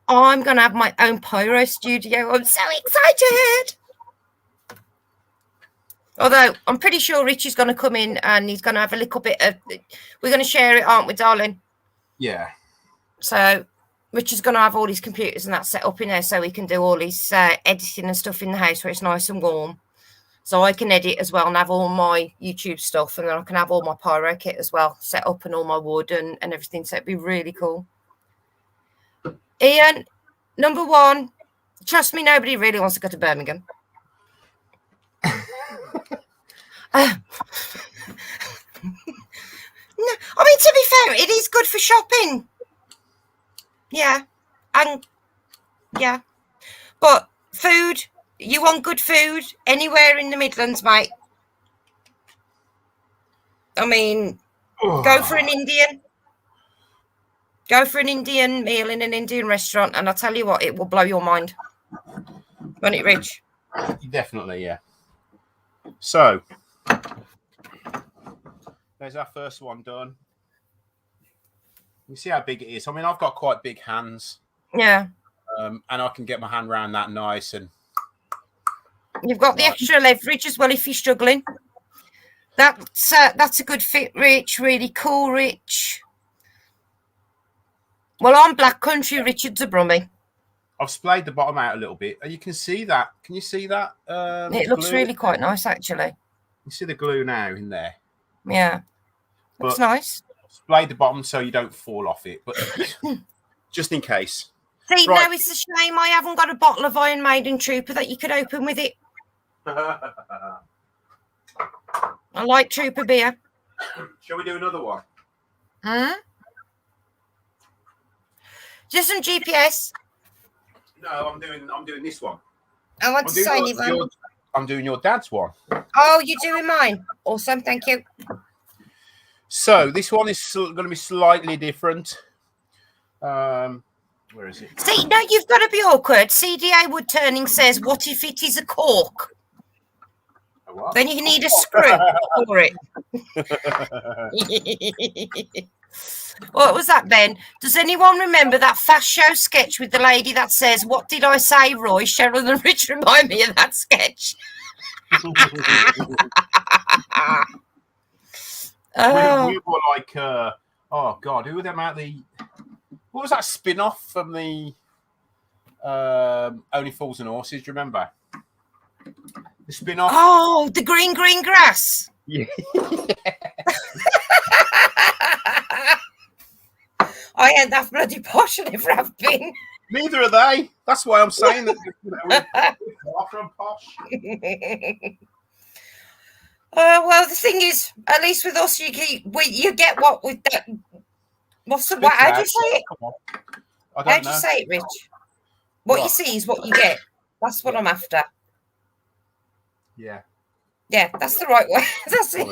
I'm going to have my own pyro studio. I'm so excited. Although I'm pretty sure Richie's going to come in and he's going to have a little bit of. We're going to share it, aren't we, darling? Yeah. So Richie's going to have all his computers and that set up in there so he can do all his editing and stuff in the house where it's nice and warm. So I can edit as well and have all my YouTube stuff, and then I can have all my pyro kit as well set up and all my wood and everything. So it'd be really cool. Ian, number one, trust me, nobody really wants to go to Birmingham. No, I mean, to be fair, it is good for shopping. Yeah. And, yeah. But food, you want good food anywhere in the Midlands, mate. I mean, go for an Indian. Go for an Indian meal in an Indian restaurant, and I'll tell you what, it will blow your mind. Won't it, Rich? Definitely, yeah. So, there's our first one done. You see how big it is. I mean, I've got quite big hands. Yeah. And I can get my hand around that nice. And you've got the extra leverage as well if you're struggling. That's a good fit, Rich. Really cool, Rich. Well, I'm Black Country, Richard's a Brummie. I've splayed the bottom out a little bit. You can see that. Can you see that? It looks really quite nice, actually. You see the glue now in there? Yeah. Looks nice. Splayed the bottom so you don't fall off it, but just in case. See, now it's a shame I haven't got a bottle of Iron Maiden Trooper that you could open with it. I like Trooper beer. Shall we do another one? Just some GPS. No, I'm doing this one. I want to sign you one. I'm doing your dad's one. Oh, you're doing mine. Awesome, thank you. So this one is going to be slightly different. Where is it? See, no, you've got to be awkward. CDA Wood Turning says, what if it is a cork? A what? Then you need a screw for it. What was that, Ben? Does anyone remember that Fast Show sketch with the lady that says, what did I say, Roy? Cheryl and Rich remind me of that sketch. We were like, oh God, who were them out the... What was that spin-off from the Only Fools and Horses? Do you remember? The spin-off? Oh, the green grass. Yeah. I ain't that bloody posh, I never have been. Neither are they. That's why I'm saying that, we're far from posh. Well, the thing is, at least with us, you get what with that. How do you say it? How do you say it, Rich? What you see is what you get. That's what I'm after. Yeah. Yeah, that's the right way. That's it.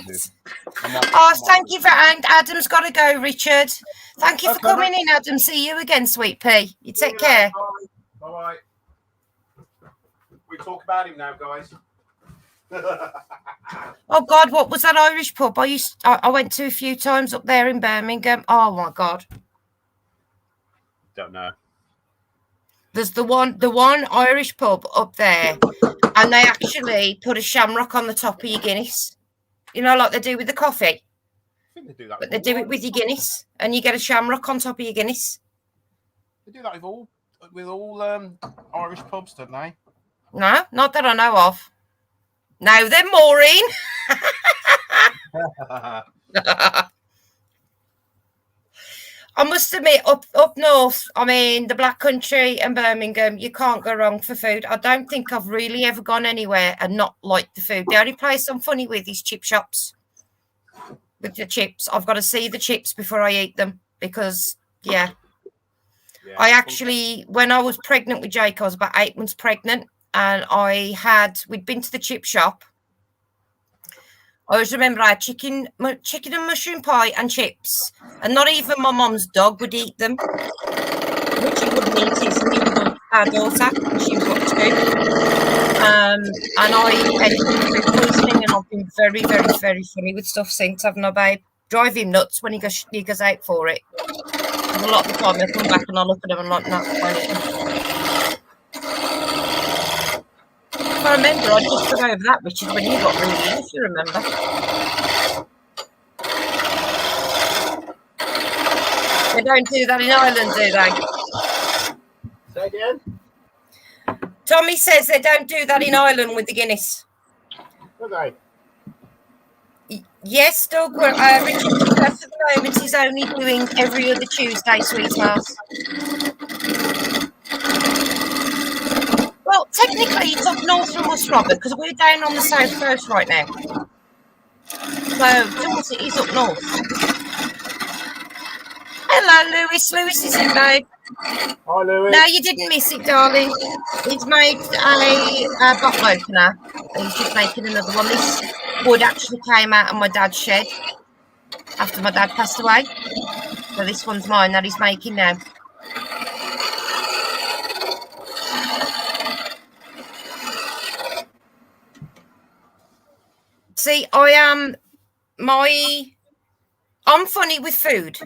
Thank you and Adam's got to go, Richard. Thank you for coming in, Adam. See you again, sweet pea. You take care. Bye. We talk about him now, guys. Oh God, what was that Irish pub? I went to a few times up there in Birmingham. Oh my God. Don't know. There's the one Irish pub up there, and they actually put a shamrock on the top of your Guinness. You know, like they do with the coffee. I think they do that. But they do it with your Guinness, and you get a shamrock on top of your Guinness. They do that with all Irish pubs, don't they? No, not that I know of. No, then Maureen. I must admit, up north, I mean, the Black Country and Birmingham, you can't go wrong for food. I don't think I've really ever gone anywhere and not liked the food. The only place I'm funny with is chip shops. With the chips, I've got to see the chips before I eat them because, yeah. I actually, when I was pregnant with Jake, I was about 8 months pregnant, and we'd been to the chip shop. I always remember I had chicken and mushroom pie and chips, and not even my mum's dog would eat them. Richie wouldn't eat his, our daughter. She was what, 2. And I ended up with food poisoning, and I've been very, very, very funny with stuff since, haven't I, babe? Drive him nuts when he goes out for it. And a lot of the time I come back and I look at him and I'm like, not funny. I remember I just got over that, Richard, when you got really ill, if you remember. They don't do that in Ireland, do they? Say again? Tommy says they don't do that in Ireland with the Guinness. Do they? Yes, Doug. Richard, at the moment, he's only doing every other Tuesday, sweetheart. Well, technically, it's up north from us, Robert, because we're down on the south coast right now. So, Dorset is up north. Hello, Lewis. Lewis is in, babe. Hi, Louis. No, you didn't miss it, darling. He's made a bottle opener. He's just making another one. This wood actually came out of my dad's shed after my dad passed away. So this one's mine that he's making now. See, I'm funny with food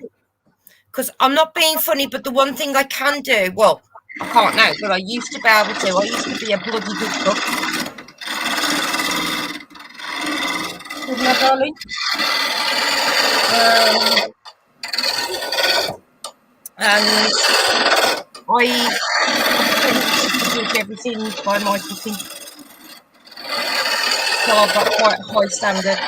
because I'm not being funny, but the one thing I can do, well, I can't now, but I used to be able to. I used to be a bloody good cook. Isn't that, darling? And I do everything by my cooking. So I've got quite a high standard.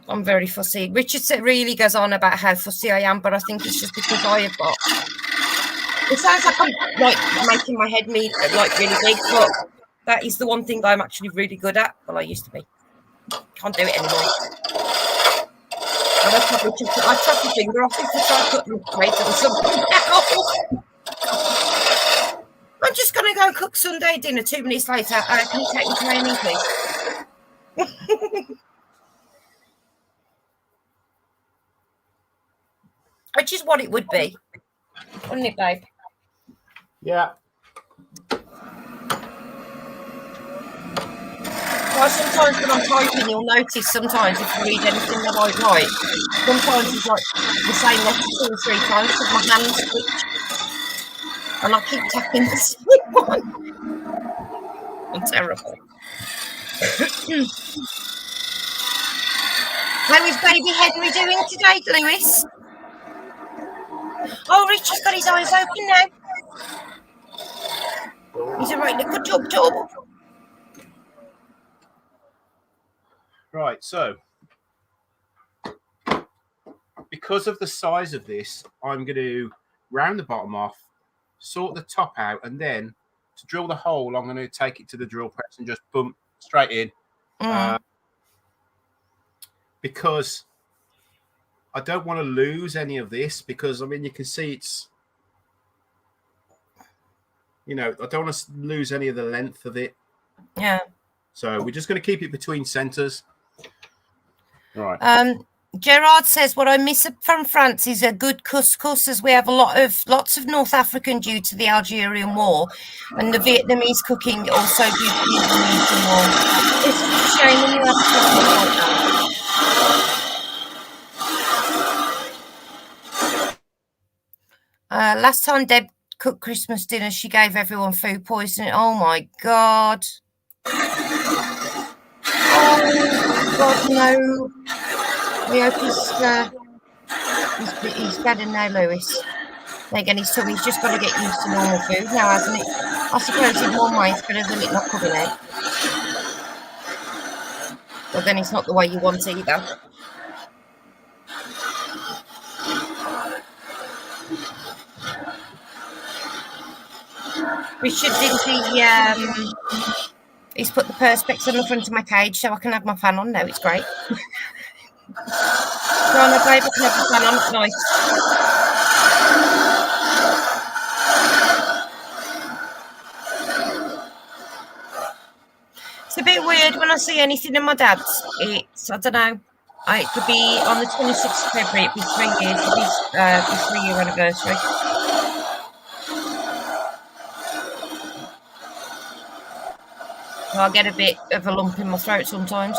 I'm very fussy. Richard really goes on about how fussy I am, but I think it's just because I have got... It sounds like I'm like making my head like really big, but that is the one thing I'm actually really good at. Well, I used to be. Can't do it anymore. I'd chop your finger off if I try cutting potatoes or something else. I'm just going to go cook Sunday dinner 2 minutes later. Can you take me training, please? Which is what it would be. Wouldn't it, babe? Yeah. Well, sometimes when I'm typing, you'll notice sometimes if you read anything that I write, sometimes it's like the same letter 2 or 3 times because my hands switch. And I keep tapping the same one. I'm terrible. How is baby Henry doing today, Lewis? Oh, Richard's got his eyes open now. He's a right little tub. Right, so because of the size of this, I'm going to round the bottom off, sort the top out, and then to drill the hole, I'm going to take it to the drill press and just bump straight in. Because I don't want to lose any of this because, I mean, you can see it's, you know, I don't want to lose any of the length of it. Yeah. So we're just going to keep it between centres. Right. Gerard says, what I miss from France is a good couscous, as we have lots of North African due to the Algerian war, and the Vietnamese cooking also due to the Indonesian war. It's such a shame when you have something like that. Last time Deb cooked Christmas dinner, she gave everyone food poisoning. Oh my God. Oh God, no. We hope he's better now, Lewis. And again, he's just got to get used to normal food now, hasn't it? I suppose in one way it's better than it not coming out. But then it's not the way you want either. Richard didn't he's put the perspex on the front of my cage so I can have my fan on now. It's great. Go on, babe, I can have the fan on. It's nice. It's a bit weird when I see anything in my dad's. It's, I don't know. It could be on the 26th of February. It'd be 3 years. It'd be his 3-year anniversary. I get a bit of a lump in my throat sometimes.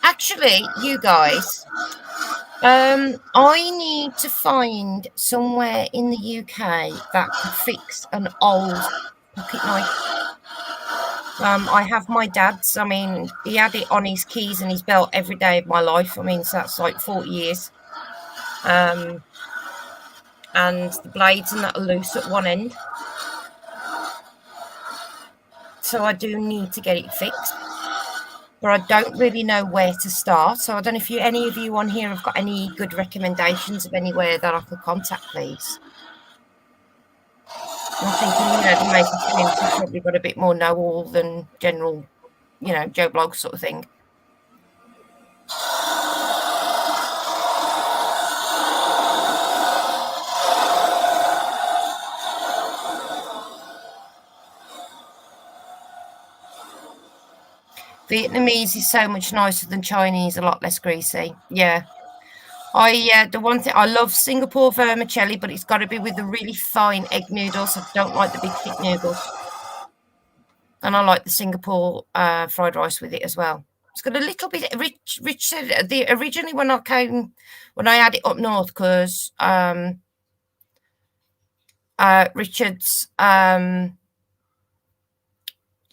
Actually, you guys, I need to find somewhere in the UK that could fix an old pocket knife. I have my dad's. I mean, he had it on his keys and his belt every day of my life. I mean, so that's like 40 years. And the blades and that are loose at one end. So I do need to get it fixed. but I don't really know where to start. So I don't know if any of you on here have got any good recommendations of anywhere that I could contact, please. I'm thinking, the making community's probably got a bit more know-all than general, Joe Blog sort of thing. Vietnamese is so much nicer than Chinese, a lot less greasy. Yeah. The one thing I love Singapore vermicelli, but it's got to be with the really fine egg noodles. I don't like the big thick noodles, and I like the Singapore fried rice with it as well. It's got a little bit rich. Rich said originally when I had it up north, because Richard's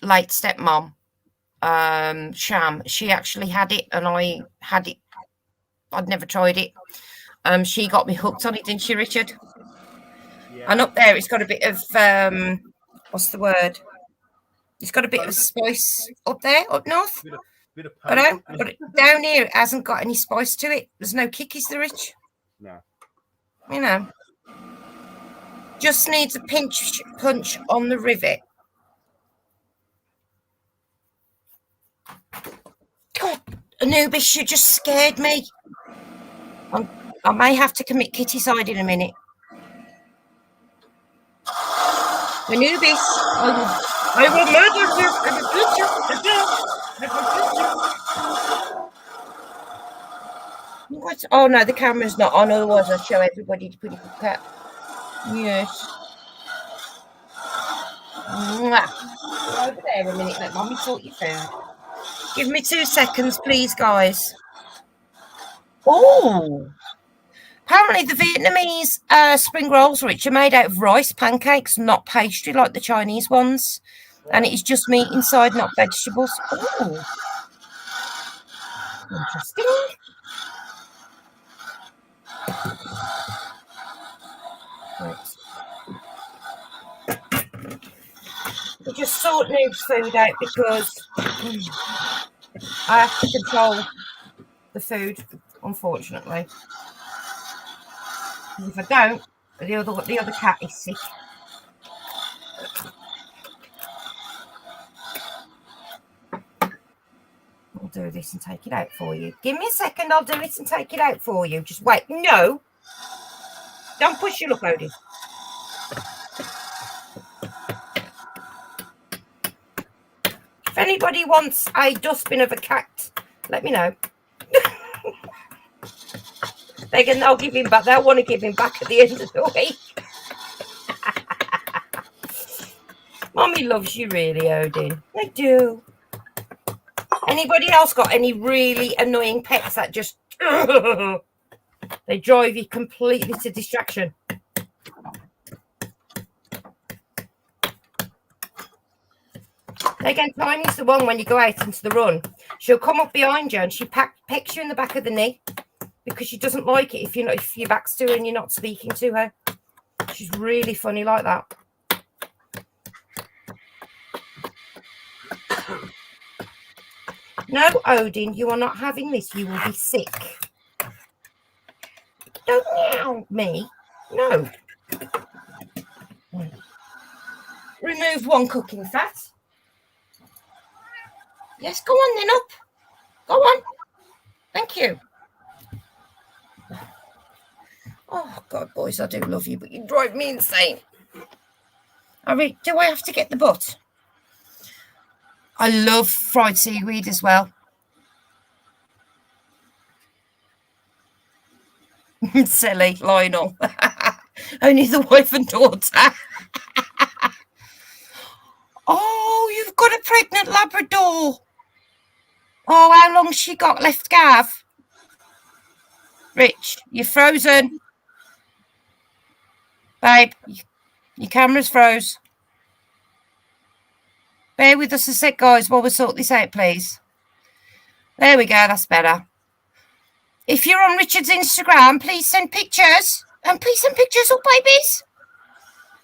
late stepmom, Sham, she actually had it, and I had it. I'd never tried it. She got me hooked on it, didn't she, Richard? Yeah. And up there, it's got a bit of what's the word? It's got a bit of spice up there, up north. Bit of but down here, it hasn't got any spice to it. There's no kick, is there, Rich? No. Just needs a punch on the rivet. God, Anubis, you just scared me. I may have to commit kitty side in a minute. Anubis, I will murder you. I will get you. What? Oh no, the camera's not on. Otherwise, I'll show everybody the pretty good cat. Yes. Mwah. Go over there a minute. Let Mummy sort your food. Give me 2 seconds, please, guys. Oh. Apparently, the Vietnamese spring rolls, Rich, are made out of rice pancakes, not pastry like the Chinese ones. And it is just meat inside, not vegetables. Oh. Interesting. Right. We just sort Noob's food out because I have to control the food, unfortunately. If I don't, the other cat is sick. I'll do this and take it out for you. Give me a second, I'll do it and take it out for you. Just wait. No. Don't push your luck, Odin. If anybody wants a dustbin of a cat, let me know. They'll give him back. They'll want to give him back at the end of the week. Mommy loves you really, Odin. I do. Anybody else got any really annoying pets that just they drive you completely to distraction? Again, Tiny's the one when you go out into the run. She'll come up behind you and she pecks you in the back of the knee. Because she doesn't like it if your back's to her and you're not speaking to her. She's really funny like that. No, Odin, you are not having this. You will be sick. Don't meow me. No. Remove 1 cooking fat. Yes, go on then up. Go on. Thank you. Oh, God, boys, I do love you, but you drive me insane. Do I have to get the butt? I love fried seaweed as well. Silly, Lionel. Only the wife and daughter. Oh, you've got a pregnant Labrador. Oh, how long's she got left, Gav? Rich, you're frozen. Babe, your camera's froze. Bear with us a sec, guys, while we sort this out, please. There we go, that's better. If you're on Richard's Instagram, please send pictures. And please send pictures of babies.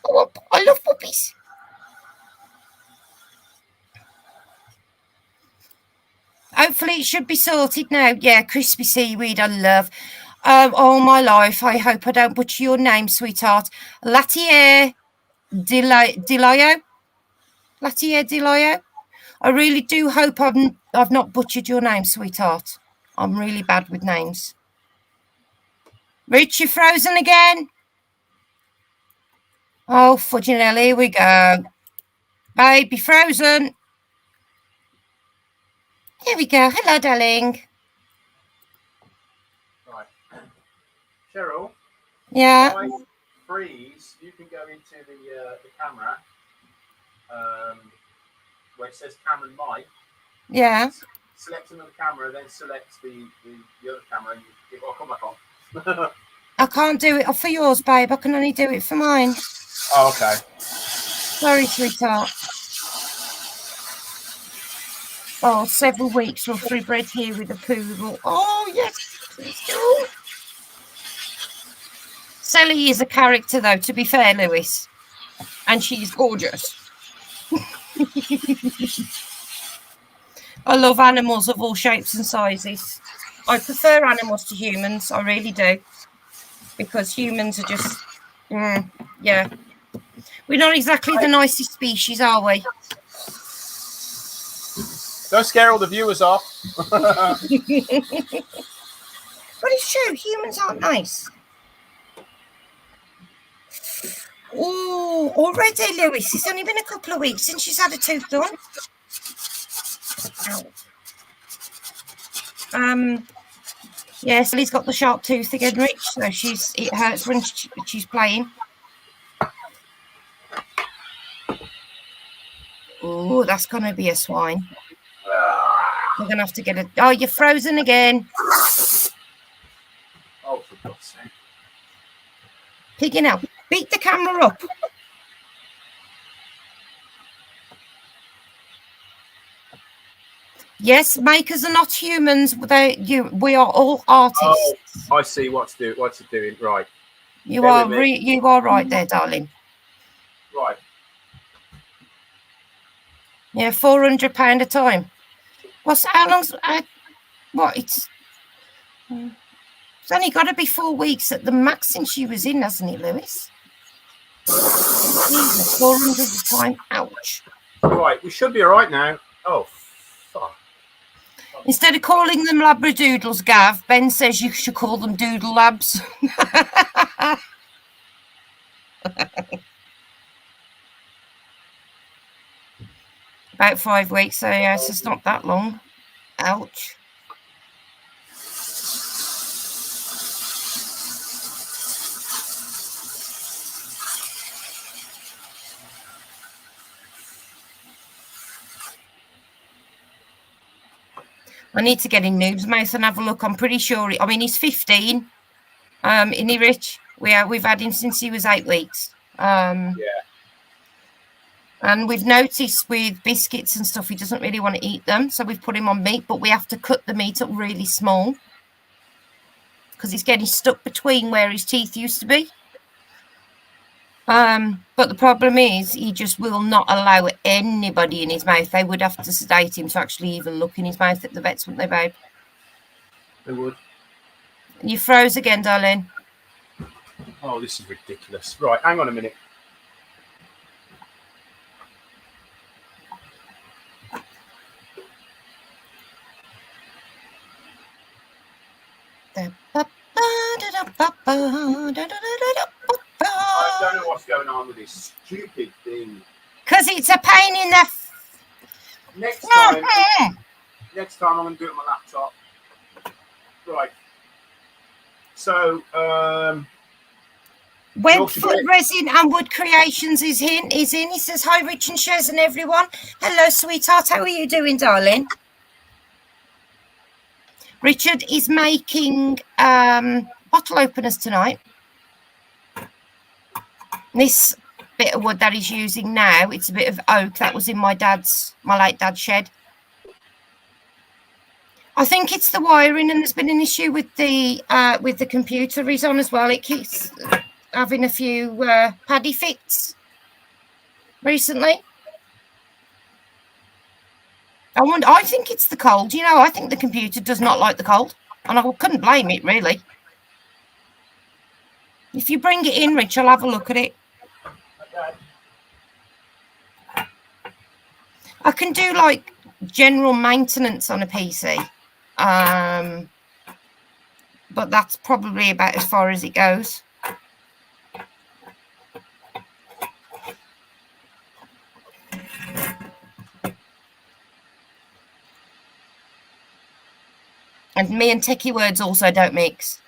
Oh, I love puppies. hopefully it should be sorted now. Yeah, crispy seaweed, I love. All my life, I hope I don't butcher your name, sweetheart. Lathe Delio. Lathe Delio. I really do hope I've not butchered your name, sweetheart. I'm really bad with names. Rich, you frozen again? Oh, fudging hell, here we go. Baby frozen. Here we go. Hello, darling. Right. Cheryl? Yeah? If I freeze, you can go into the camera where it says Cameron mic. Yeah. Select another camera, then select the other camera, and I'll come back on. I can't do it for yours, babe. I can only do it for mine. Oh, okay. Sorry, sweetheart. Oh, several weeks roughly bred here with a poodle. Oh, yes. Please do. Sally is a character, though, to be fair, Lewis. And she's gorgeous. I love animals of all shapes and sizes. I prefer animals to humans. I really do. Because humans are just, yeah. We're not exactly the nicest species, are we? Don't scare all the viewers off. But it's true. Humans aren't nice. Oh, already, Lewis. It's only been a couple of weeks since she's had a tooth done. Yeah, Sally's got the sharp tooth again, Rich. So it hurts when she's playing. Oh, that's gonna be a swine. We're gonna have to get it. Oh, you're frozen again. Oh, for God's sake! Picking up. Beat the camera up. Yes, makers are not humans. We are all artists. Oh, I see what's it doing. Right. You are right there, darling. Right. Yeah, £400 a time. How long's it's only got to be 4 weeks at the max since she was in, hasn't it, Lewis? Jesus, 400 a time. Ouch. Right, we should be all right now. Oh, fuck. Instead of calling them Labradoodles, Gav, Ben says you should call them Doodle Labs. About 5 weeks, so yes, it's not that long. Ouch. I need to get in Noob's mouth and have a look. I'm pretty sure. He's 15. Isn't he, Rich? We've had him since he was 8 weeks. Yeah. And we've noticed with biscuits and stuff, he doesn't really want to eat them. So we've put him on meat, but we have to cut the meat up really small because he's getting stuck between where his teeth used to be. But the problem is he just will not allow anybody in his mouth. They would have to sedate him to actually even look in his mouth at the vets, wouldn't they, babe? They would. You froze again, darling. Oh, this is ridiculous. Right, hang on a minute. I don't know what's going on with this stupid thing. Because it's a pain in the... Next time I'm going to do it on my laptop. Right. So, Webfoot Resin and Wood Creations is in. He says, hi, Rich and Shez and everyone. Hello, sweetheart. How are you doing, darling? Richard is making bottle openers tonight. This bit of wood that he's using now, it's a bit of oak that was in my late dad's shed. I think it's the wiring, and there's been an issue with the computer he's on as well. It keeps having a few paddy fits recently. I think it's the cold. You know, I think the computer does not like the cold, and I couldn't blame it really. If you bring it in, Rich, I'll have a look at it. Okay. I can do like general maintenance on a PC, but that's probably about as far as it goes. And me and techie words also don't mix.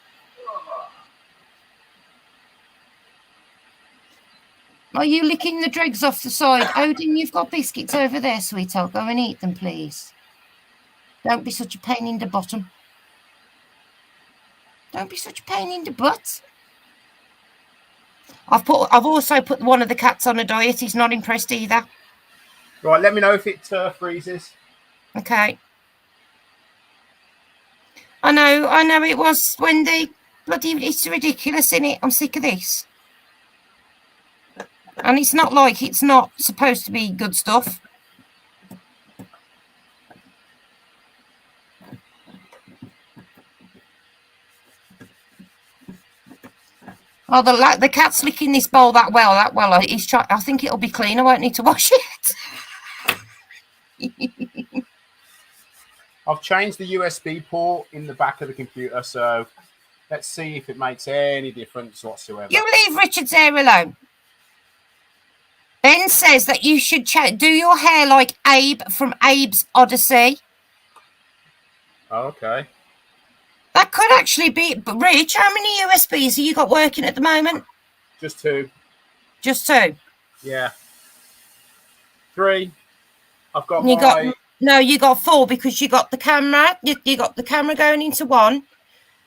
Are you licking the dregs off the side? Odin, you've got biscuits over there, sweetheart. Go and eat them, please. Don't be such a pain in the bottom. Don't be such a pain in the butt. I've also put one of the cats on a diet. He's not impressed either. Right, let me know if it freezes. Okay. I know it was when the bloody, it's ridiculous, isn't it? I'm sick of this. And it's not like it's not supposed to be good stuff. Oh, the cat's licking this bowl that well. I think it'll be clean. I won't need to wash it. I've changed the USB port in the back of the computer, so let's see if it makes any difference whatsoever. You leave Richard's hair alone. Ben says that you should do your hair like Abe from Abe's Odyssey. Oh, okay. That could actually be. But Rich, how many USBs have you got working at the moment? Just 2. Just 2? Yeah. 3. I've got No, you got 4 because you got the camera. You got the camera going into one.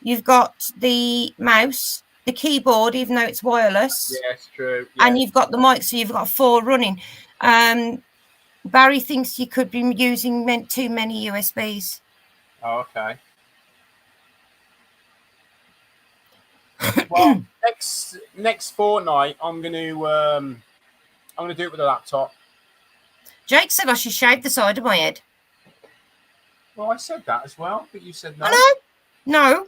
You've got the mouse, the keyboard, even though it's wireless. Yes, true. Yeah. And you've got the mic, so you've got 4 running. Barry thinks you could be using too many USBs. Oh, okay. Well, next fortnight, I'm gonna do it with a laptop. Jake said I should shave the side of my head. Well, I said that as well, but you said no. I know. No.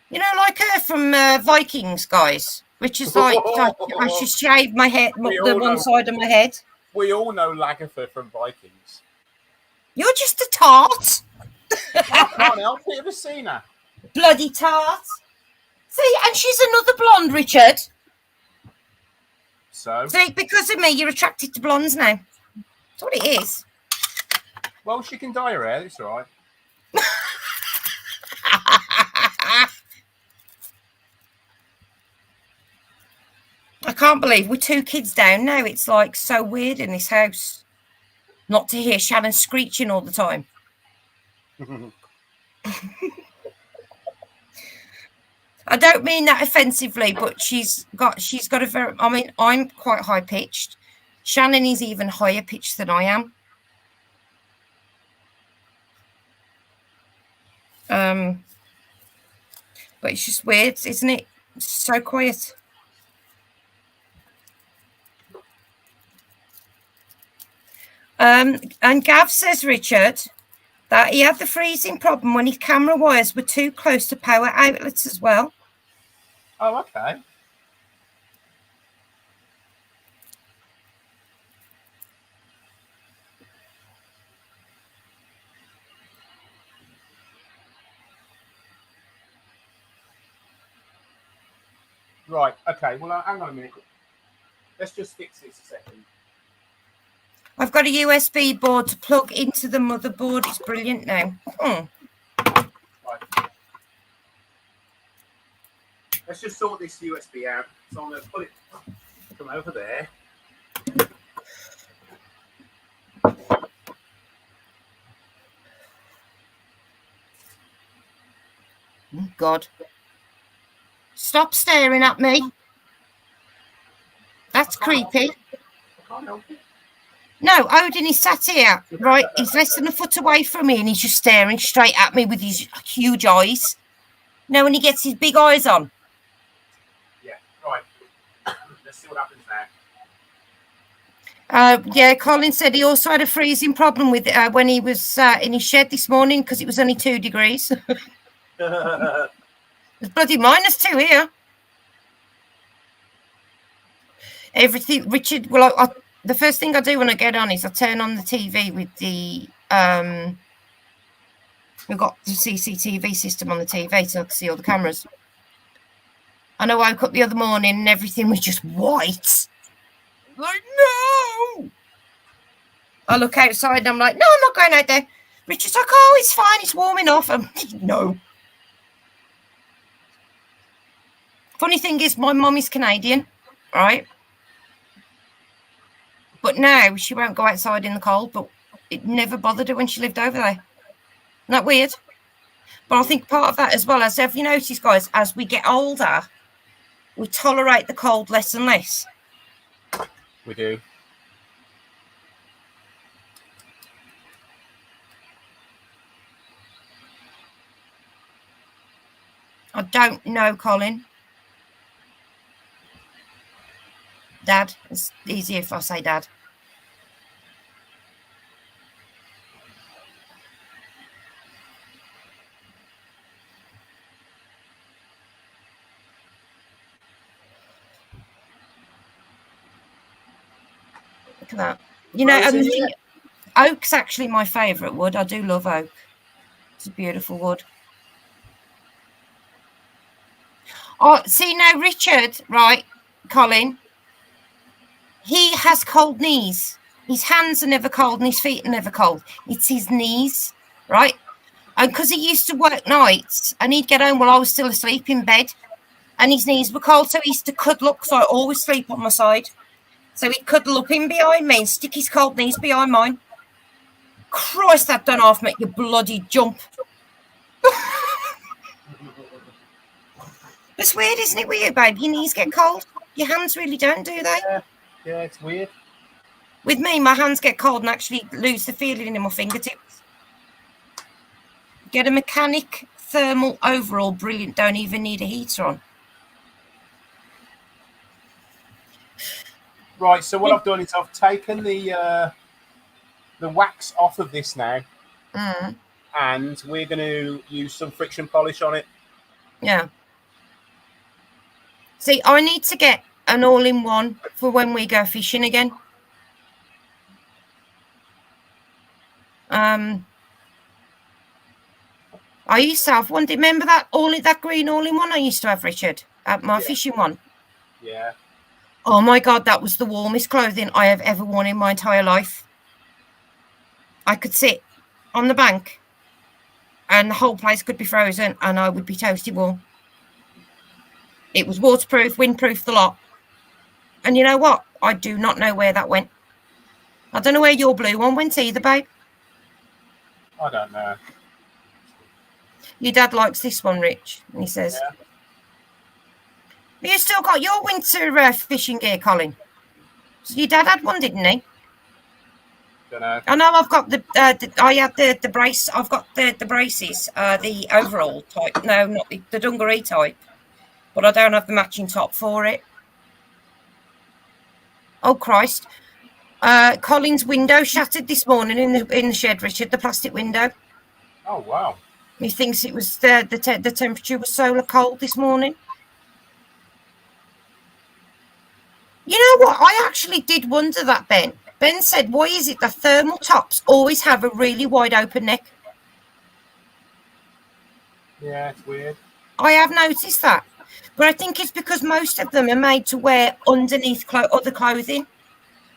You know, like her from Vikings, guys, which is like I should shave my head, the one side of my head. We all know Lagerford from Vikings. You're just a tart. I can't help it. Ever seen her? Bloody tart. See, and she's another blonde, Richard. So? See, because of me, you're attracted to blondes now. That's what it is. Well, she can dye her hair. It's all right. I can't believe we're 2 kids down now. It's like so weird in this house not to hear Shannon screeching all the time. I don't mean that offensively, but she's got a very. I mean, I'm quite high pitched. Shannon is even higher pitched than I am. But it's just weird, isn't it? It's so quiet. And Gav says, Richard, that he had the freezing problem when his camera wires were too close to power outlets as well. Oh, okay. Right, okay. Well, hang on a minute. Let's just fix this a second. I've got a USB board to plug into the motherboard. It's brilliant now. Right. Let's just sort this USB out. So I'm going to put it from over there. Oh, God. Stop staring at me. That's creepy. I can't help it. No, Odin is sat here, right? He's less than a foot away from me and he's just staring straight at me with his huge eyes. Now when he gets his big eyes on. Yeah, right. Let's see what happens now. Yeah, Colin said he also had a freezing problem with when he was in his shed this morning because it was only 2 degrees. It's bloody -2 here. Everything, Richard. Well, the first thing I do when I get on is I turn on the TV with the we've got the CCTV system on the TV so I can see all the cameras. And I woke up the other morning and everything was just white. Like, no! I look outside and I'm like, no, I'm not going out there. Richard's like, oh, it's fine, it's warm enough. I'm like, no. Funny thing is, my mum is Canadian, right? But now she won't go outside in the cold, but it never bothered her when she lived over there. Isn't that weird? But I think part of that as well, as have you noticed, guys, as we get older, we tolerate the cold less and less. We do. I don't know, Colin. Dad. It's easier if I say Dad. Look at that. You know, and oak's actually my favourite wood. I do love oak. It's a beautiful wood. Oh, see now, Richard, right, Colin, he has cold knees. His hands are never cold and his feet are never cold. It's his knees, right? And because he used to work nights and he'd get home while I was still asleep in bed and his knees were cold, so he used to cuddle up, so I always sleep on my side. So he'd cuddle up in behind me and stick his cold knees behind mine. Christ, that done half make you bloody jump. It's weird, isn't it, with you, babe? Your knees get cold. Your hands really don't, do they? Yeah, it's weird. With me, my hands get cold and actually lose the feeling in my fingertips. Get a mechanic thermal overall, brilliant. Don't even need a heater on. Right, so what I've done is I've taken the wax off of this now, and we're going to use some friction polish on it. Yeah. See, I need to get an all-in-one for when we go fishing again. I used to have one. Do you remember that green all-in-one I used to have, Richard? My fishing one. Yeah. Oh my God, that was the warmest clothing I have ever worn in my entire life. I could sit on the bank and the whole place could be frozen and I would be toasty warm. It was waterproof, windproof, the lot. And you know what? I do not know where that went. I don't know where your blue one went either, babe. I don't know. Your dad likes this one, Rich, he says. Yeah. You still got your winter fishing gear, Colin. So your dad had one, didn't he? Don't know. I know I've got I had the brace. I've got the braces, the overall type. No, not the dungaree type. But I don't have the matching top for it. Oh Christ! Colin's window shattered this morning in the shed, Richard. The plastic window. Oh wow! He thinks it was the temperature was solar cold this morning. You know what? I actually did wonder that, Ben. Ben said, "Why is it the thermal tops always have a really wide open neck?" Yeah, it's weird. I have noticed that. But I think it's because most of them are made to wear underneath other clothing.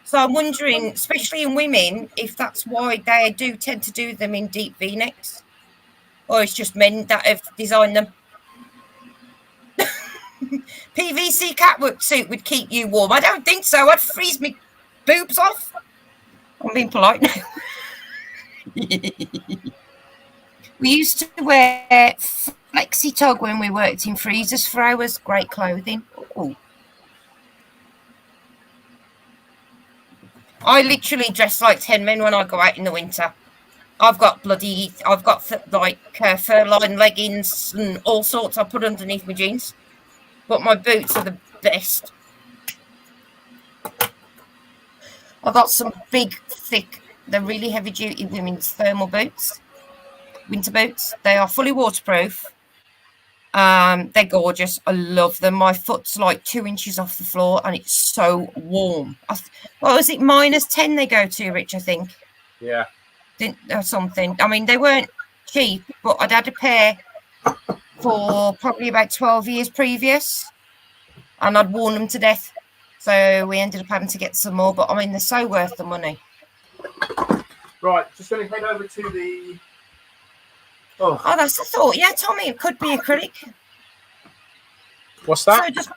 So I'm wondering, especially in women, if that's why they do tend to do them in deep V-necks. Or it's just men that have designed them. PVC catwalk suit would keep you warm. I don't think so. I'd freeze my boobs off. I'm being polite now. We used to wear flexi tog when we worked in freezers for hours. Great clothing. Ooh. I literally dress like 10 men when I go out in the winter. I've got fur lined leggings and all sorts I put underneath my jeans. But my boots are the best. I got some big, thick, they're really heavy-duty women's thermal boots, winter boots. They are fully waterproof. They're gorgeous. I love them. My foot's like 2 inches off the floor, and it's so warm. What was it? -10 they go to, Rich, I think. Yeah. Or something. I mean, they weren't cheap, but I'd had a pair for probably about 12 years previous, and I'd worn them to death. So we ended up having to get some more, but I mean, they're so worth the money. Right, just going to head over to the... Oh, that's the thought. Yeah, Tommy, it could be acrylic. What's that? So just,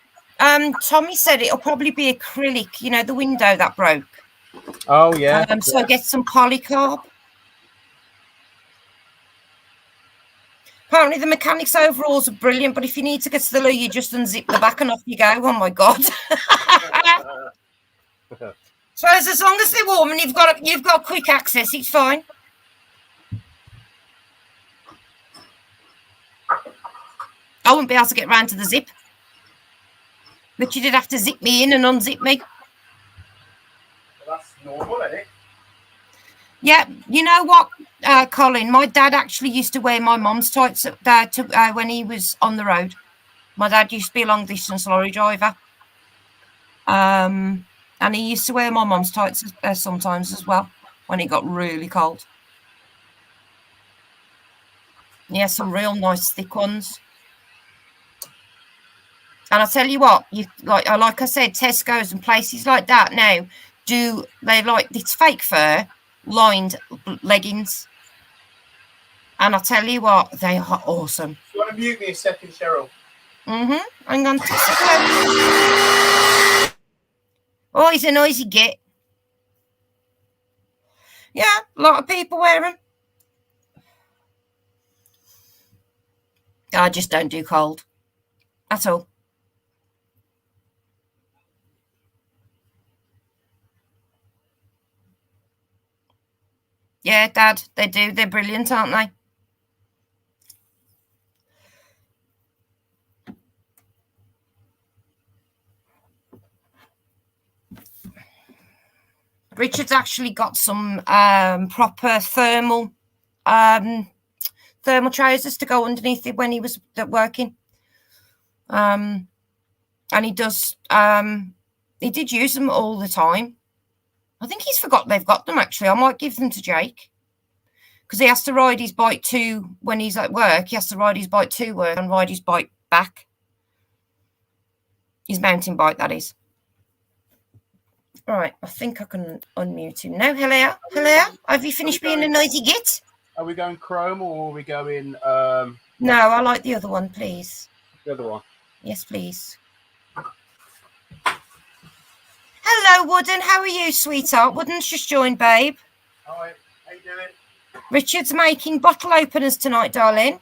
Tommy said it'll probably be acrylic, you know, the window that broke. Oh, yeah. So get some polycarb. Apparently the mechanic's overalls are brilliant, but if you need to get to the loo, you just unzip the back and off you go. Oh my God. So as long as they're warm and you've got quick access, it's fine. I wouldn't be able to get round to the zip. But you did have to zip me in and unzip me. Well, that's normal, isn't it? Yeah, you know what, Colin? My dad actually used to wear my mum's tights when he was on the road. My dad used to be a long-distance lorry driver. And he used to wear my mum's tights sometimes as well when it got really cold. Yeah, some real nice thick ones. And I tell you what, like I said, Tesco's and places like that now it's fake fur lined leggings, and I tell you what, they are awesome. You want to mute me a second, Cheryl? Hang on. Oh, he's a noisy git. Yeah, a lot of people wear them. I just don't do cold. That's all. Yeah, Dad, they do. They're brilliant, aren't they? Richard's actually got some proper thermal trousers to go underneath it when he was working. And he did use them all the time. I think he's forgot they've got them, actually. I might give them to Jake, because he has to ride his bike when he's at work. He has to ride his bike to work and ride his bike back. His mountain bike, that is. Right, I think I can unmute him now. Hello? Have you finished being a noisy git? Are we going chrome or are we going... No, I like the other one, please. The other one? Yes, please. Hello, Wooden. How are you, sweetheart? Wooden's just joined, babe. Hi, how you doing? Richard's making bottle openers tonight, darling.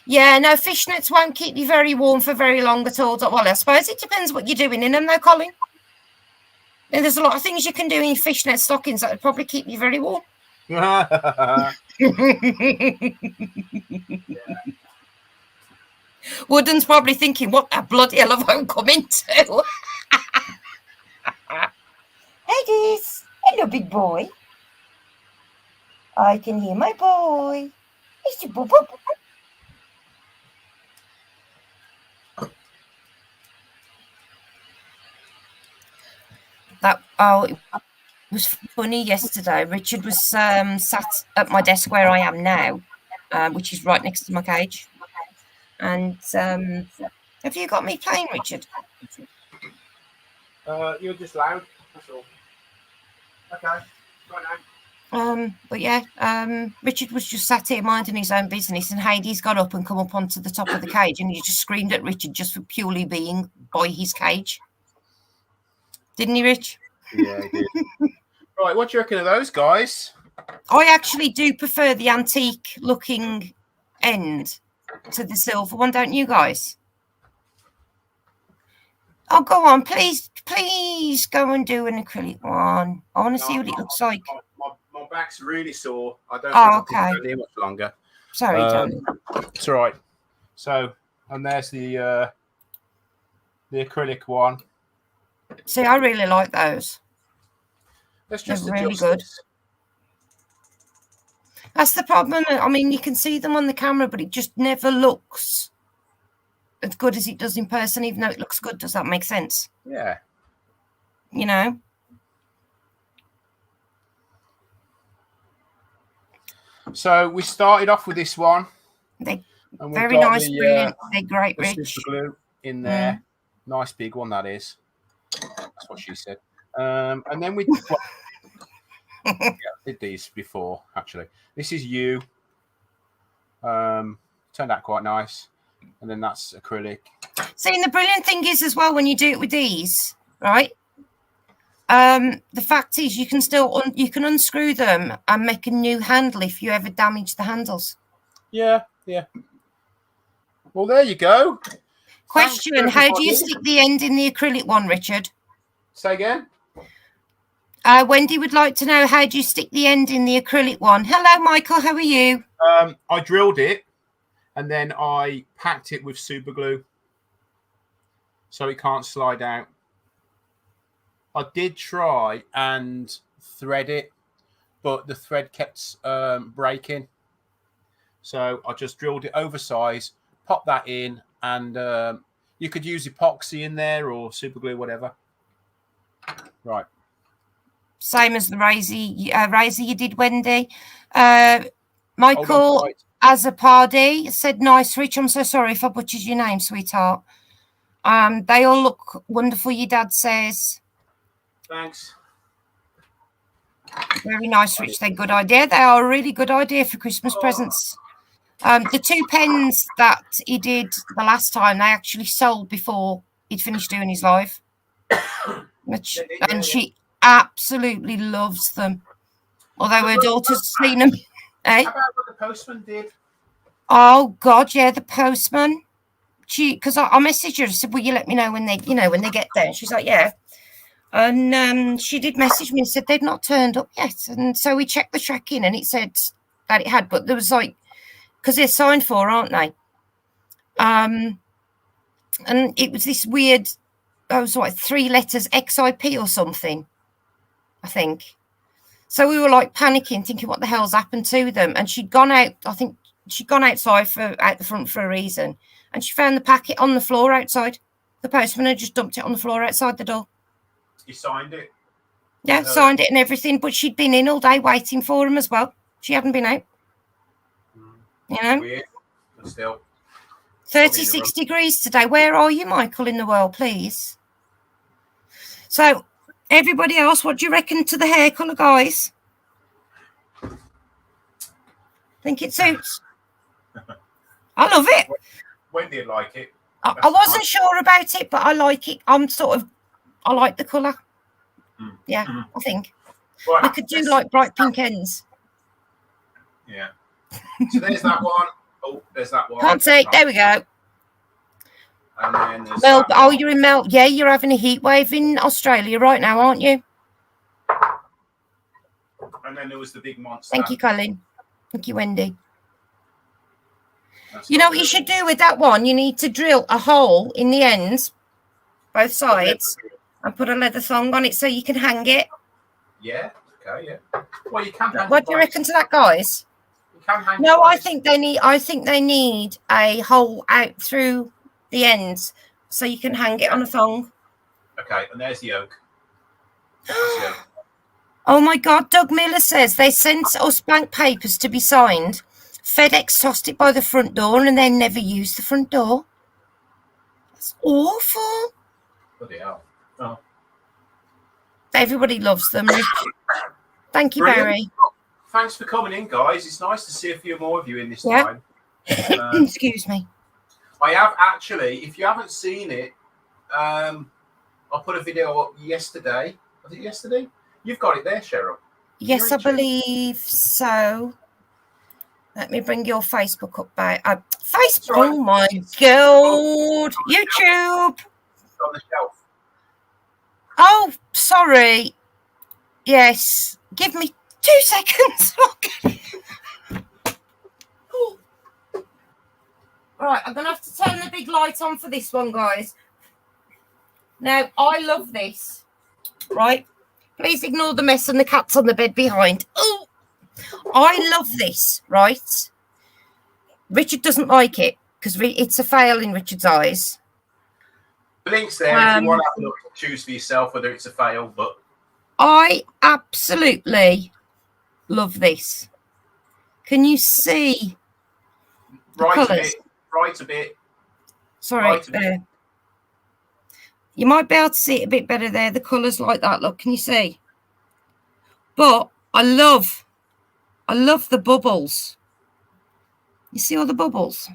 Yeah, no, fishnets won't keep you very warm for very long at all. Well, I suppose it depends what you're doing in them, though, Colin. And there's a lot of things you can do in fishnet stockings that would probably keep you very warm. Yeah. Wooden's probably thinking, what the bloody hell have I come into? Hey, Deez. Hello, big boy. I can hear my boy. It's your boop boop. It was funny yesterday. Richard was sat at my desk where I am now, which is right next to my cage. And have you got me playing, Richard? You're just loud. That's all. Okay. Right now. But yeah, Richard was just sat here minding his own business, and Heidi's got up and come up onto the top of the cage, and he just screamed at Richard just for purely being by his cage. Didn't he, Rich? Yeah, he did. Right, what do you reckon of those guys? I actually do prefer the antique looking end to the silver one, don't you guys? Oh, go on, please go and do an acrylic one. I want to see what it looks like. My back's really sore. I don't think I can go here much longer. Sorry, darling. It's all right. So, and there's the acrylic one. See, I really like those. Let's They're just really adjust good. this. That's the problem. I mean, you can see them on the camera, but it just never looks as good as it does in person, even though it looks good. Does that make sense? Yeah. You know? So we started off with this one. They're and we've very got nice, brilliant. They're great, the Rich. super glue in there. Nice big one, that is. That's what she said. And then we did these before, actually. This is you. Turned out quite nice. And then that's acrylic. See, and the brilliant thing is as well, when you do it with these, right? The fact is you can still you can unscrew them and make a new handle if you ever damage the handles. Yeah. Well, there you go. Question: how do you stick the end in the acrylic one, Richard? Say again. Wendy would like to know, how do you stick the end in the acrylic one? Hello, Michael. How are you? I drilled it, and then I packed it with super glue, so it can't slide out. I did try and thread it, but the thread kept breaking. So I just drilled it oversized, popped that in, and you could use epoxy in there or super glue, whatever. Right. Same as the razor you did, Wendy. Michael Azapardi said, nice, Rich. I'm so sorry if I butchered your name, sweetheart. They all look wonderful, your dad says. Thanks. Very nice, Rich. They're a good idea. They are a really good idea for Christmas presents. The 2 pens that he did the last time, they actually sold before he'd finished doing his live. And she absolutely loves them. Although her daughter's seen them. How about what the postman did? Oh God, yeah, the postman. Because I messaged her, I said, will you let me know when they get there? And she's like, yeah. And she did message me and said they'd not turned up yet. And so we checked the tracking and it said that it had, but there was like, because they're signed for, aren't they? And it was this weird, I was like 3 letters XIP or something, I think. So we were like panicking, thinking what the hell's happened to them. And she'd gone out, I think she'd gone outside out the front for a reason. And she found the packet on the floor outside. The postman had just dumped it on the floor outside the door. You signed it? Yeah, signed it and everything. But she'd been in all day waiting for him as well. She hadn't been out. You know? Weird, but still. 36 degrees today. Where are you, Michael, in the world, please? So, everybody else, what do you reckon to the hair colour, guys? Think it suits? I love it. Wendy would like it. I wasn't sure about it, but I like it. I like the colour. Yeah, I think. Right, we could do like bright pink ends. Yeah. So there's that one. Oh, there's that one. Can't see. There we go. And then there's Melbourne. Oh, you're in Melbourne. Yeah, you're having a heat wave in Australia right now, aren't you? And then there was the big monster. Thank you, Colin. Thank you, Wendy. You know what you should do with that one? You need to drill a hole in the ends, both sides, and put a leather thong on it so you can hang it. Yeah. Okay. Yeah. Well, you can. Hang what do you reckon to that, guys? You can hang. No, I think they need a hole out through the ends so you can hang it on a thong. Okay, and there's the oak. Oh my God! Doug Miller says they sent us bank papers to be signed. FedEx tossed it by the front door and they never used the front door. That's awful. Bloody hell. Oh. Everybody loves them. Thank you, Brilliant. Barry. Thanks for coming in, guys. It's nice to see a few more of you in this time. Excuse me. I have actually, if you haven't seen it, I put a video up yesterday. Was it yesterday? You've got it there, Cheryl. Yes, I believe so. Let me bring your Facebook up by Facebook. Right. Oh my God! YouTube. It's on the shelf. Oh, sorry. Yes. Give me 2 seconds. Right, I'm gonna have to turn the big light on for this one, guys. Now, I love this. Right, Please ignore the mess and the cats on the bed behind. Oh, I love this, right? Richard doesn't like it because it's a fail in Richard's eyes. The link's there if you want to have a look, choose for yourself whether it's a fail, but I absolutely love this. Can you see right a bit. Sorry, right a bit. You might be able to see it a bit better there. The colours like that. Look, can you see? But I love the bubbles. You see all the bubbles?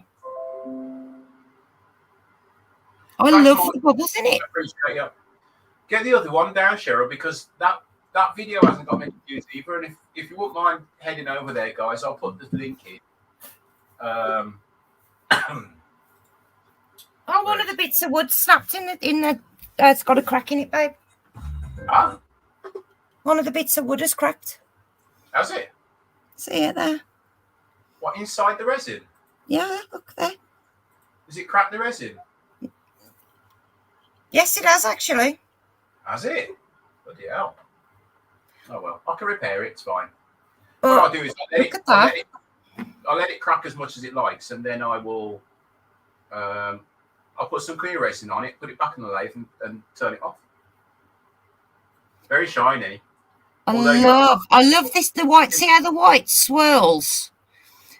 I love the bubbles in it. Appreciate you. Get the other one down, Cheryl, because that video hasn't got many views either. And if you wouldn't mind heading over there, guys, I'll put the link in. Oh, one of the bits of wood snapped in the it's got a crack in it, babe. Ah? One of the bits of wood has cracked. Has it? See it there? What, inside the resin? Yeah, look there. Has it cracked the resin? Yes, it has actually. Has it? Bloody hell. Oh well, I can repair it. It's fine. What I'll do is I'll let it crack as much as it likes, and then I will. I'll put some clear resin on it, put it back in the lathe, and turn it off. Very shiny. I love this. The white. See how the white swirls.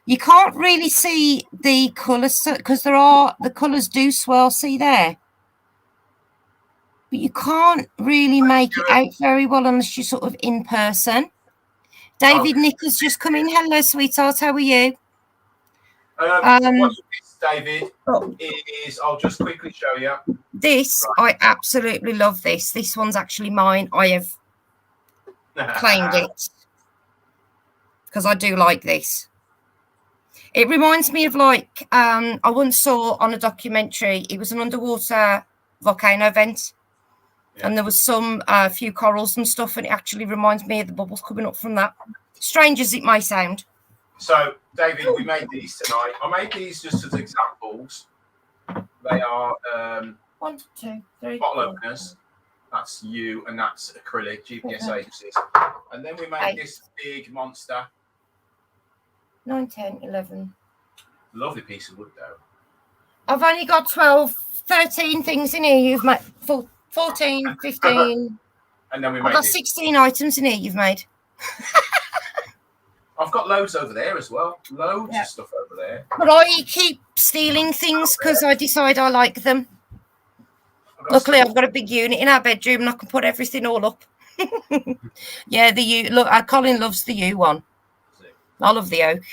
You can't really see the colours because the colours do swirl. See there. But you can't really make it out very well unless you're sort of in person. David Nick has just come in. Hello, sweetheart. How are you? What you missed, David, is I'll just quickly show you. This, I absolutely love this. This one's actually mine. I have claimed it because I do like this. It reminds me of like I once saw on a documentary. It was an underwater volcano vent. Yeah. And there was some few corals and stuff, and it actually reminds me of the bubbles coming up from that. Strange as it may sound. So, David, we made these tonight. I made these just as examples. They are 1, 2, 3, bottle openers. That's you, and that's acrylic, GPS agencies. And then we made this big monster. 9, 10, 11. Lovely piece of wood, though. I've only got 12, 13 things in here. You've made 14, 15. And then I've got 16 items in here you've made. I've got loads over there as well. Loads of stuff over there. But I keep stealing things because I decide I like them. Luckily, I've got a big unit in our bedroom and I can put everything all up. Yeah, the U. Look, Colin loves the U one. I love the oak.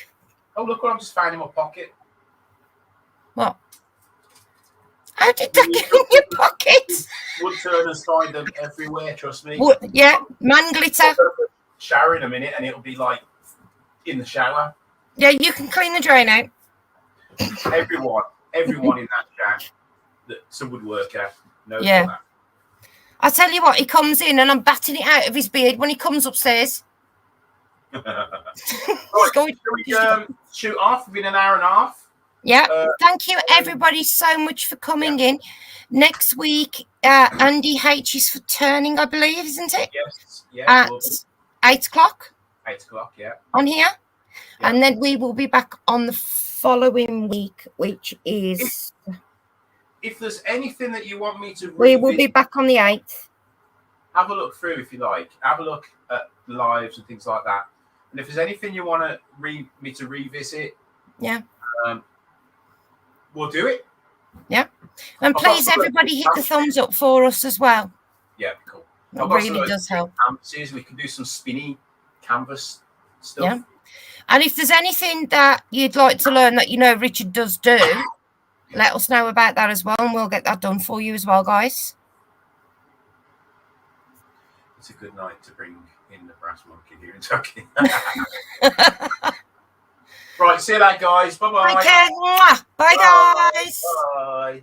Oh, look what I'm just finding in my pocket. What? How did that get in your pocket? Wood turners find them everywhere, trust me. Yeah, man glitter. Shower in a minute and it'll be like in the shower. Yeah, you can clean the drain out. Everyone in that shack that's a woodworker knows that. I tell you what, he comes in and I'm batting it out of his beard when he comes upstairs. Right, shall we shoot off within an hour and a half? Yeah, thank you everybody so much for coming in. Next week, Andy H is for turning, I believe, isn't it? Yes, yeah. At 8 o'clock. 8 o'clock, yeah. On here. Yeah. And then we will be back on the following week, which is... If there's anything that you want me to revisit, we will be back on the 8th. Have a look through if you like. Have a look at lives and things like that. And if there's anything you want me to revisit, we'll do it. Yeah. And please, everybody, hit the thumbs up for us as well. Yeah, cool. It really does help. Canvases. We can do some spinny canvas stuff. Yeah. And if there's anything that you'd like to learn that you know Richard does do, let us know about that as well, and we'll get that done for you as well, guys. It's a good night to bring in the brass monkey here in Turkey. Right, see you later, guys. Bye-bye. Take care. Bye, guys. Bye.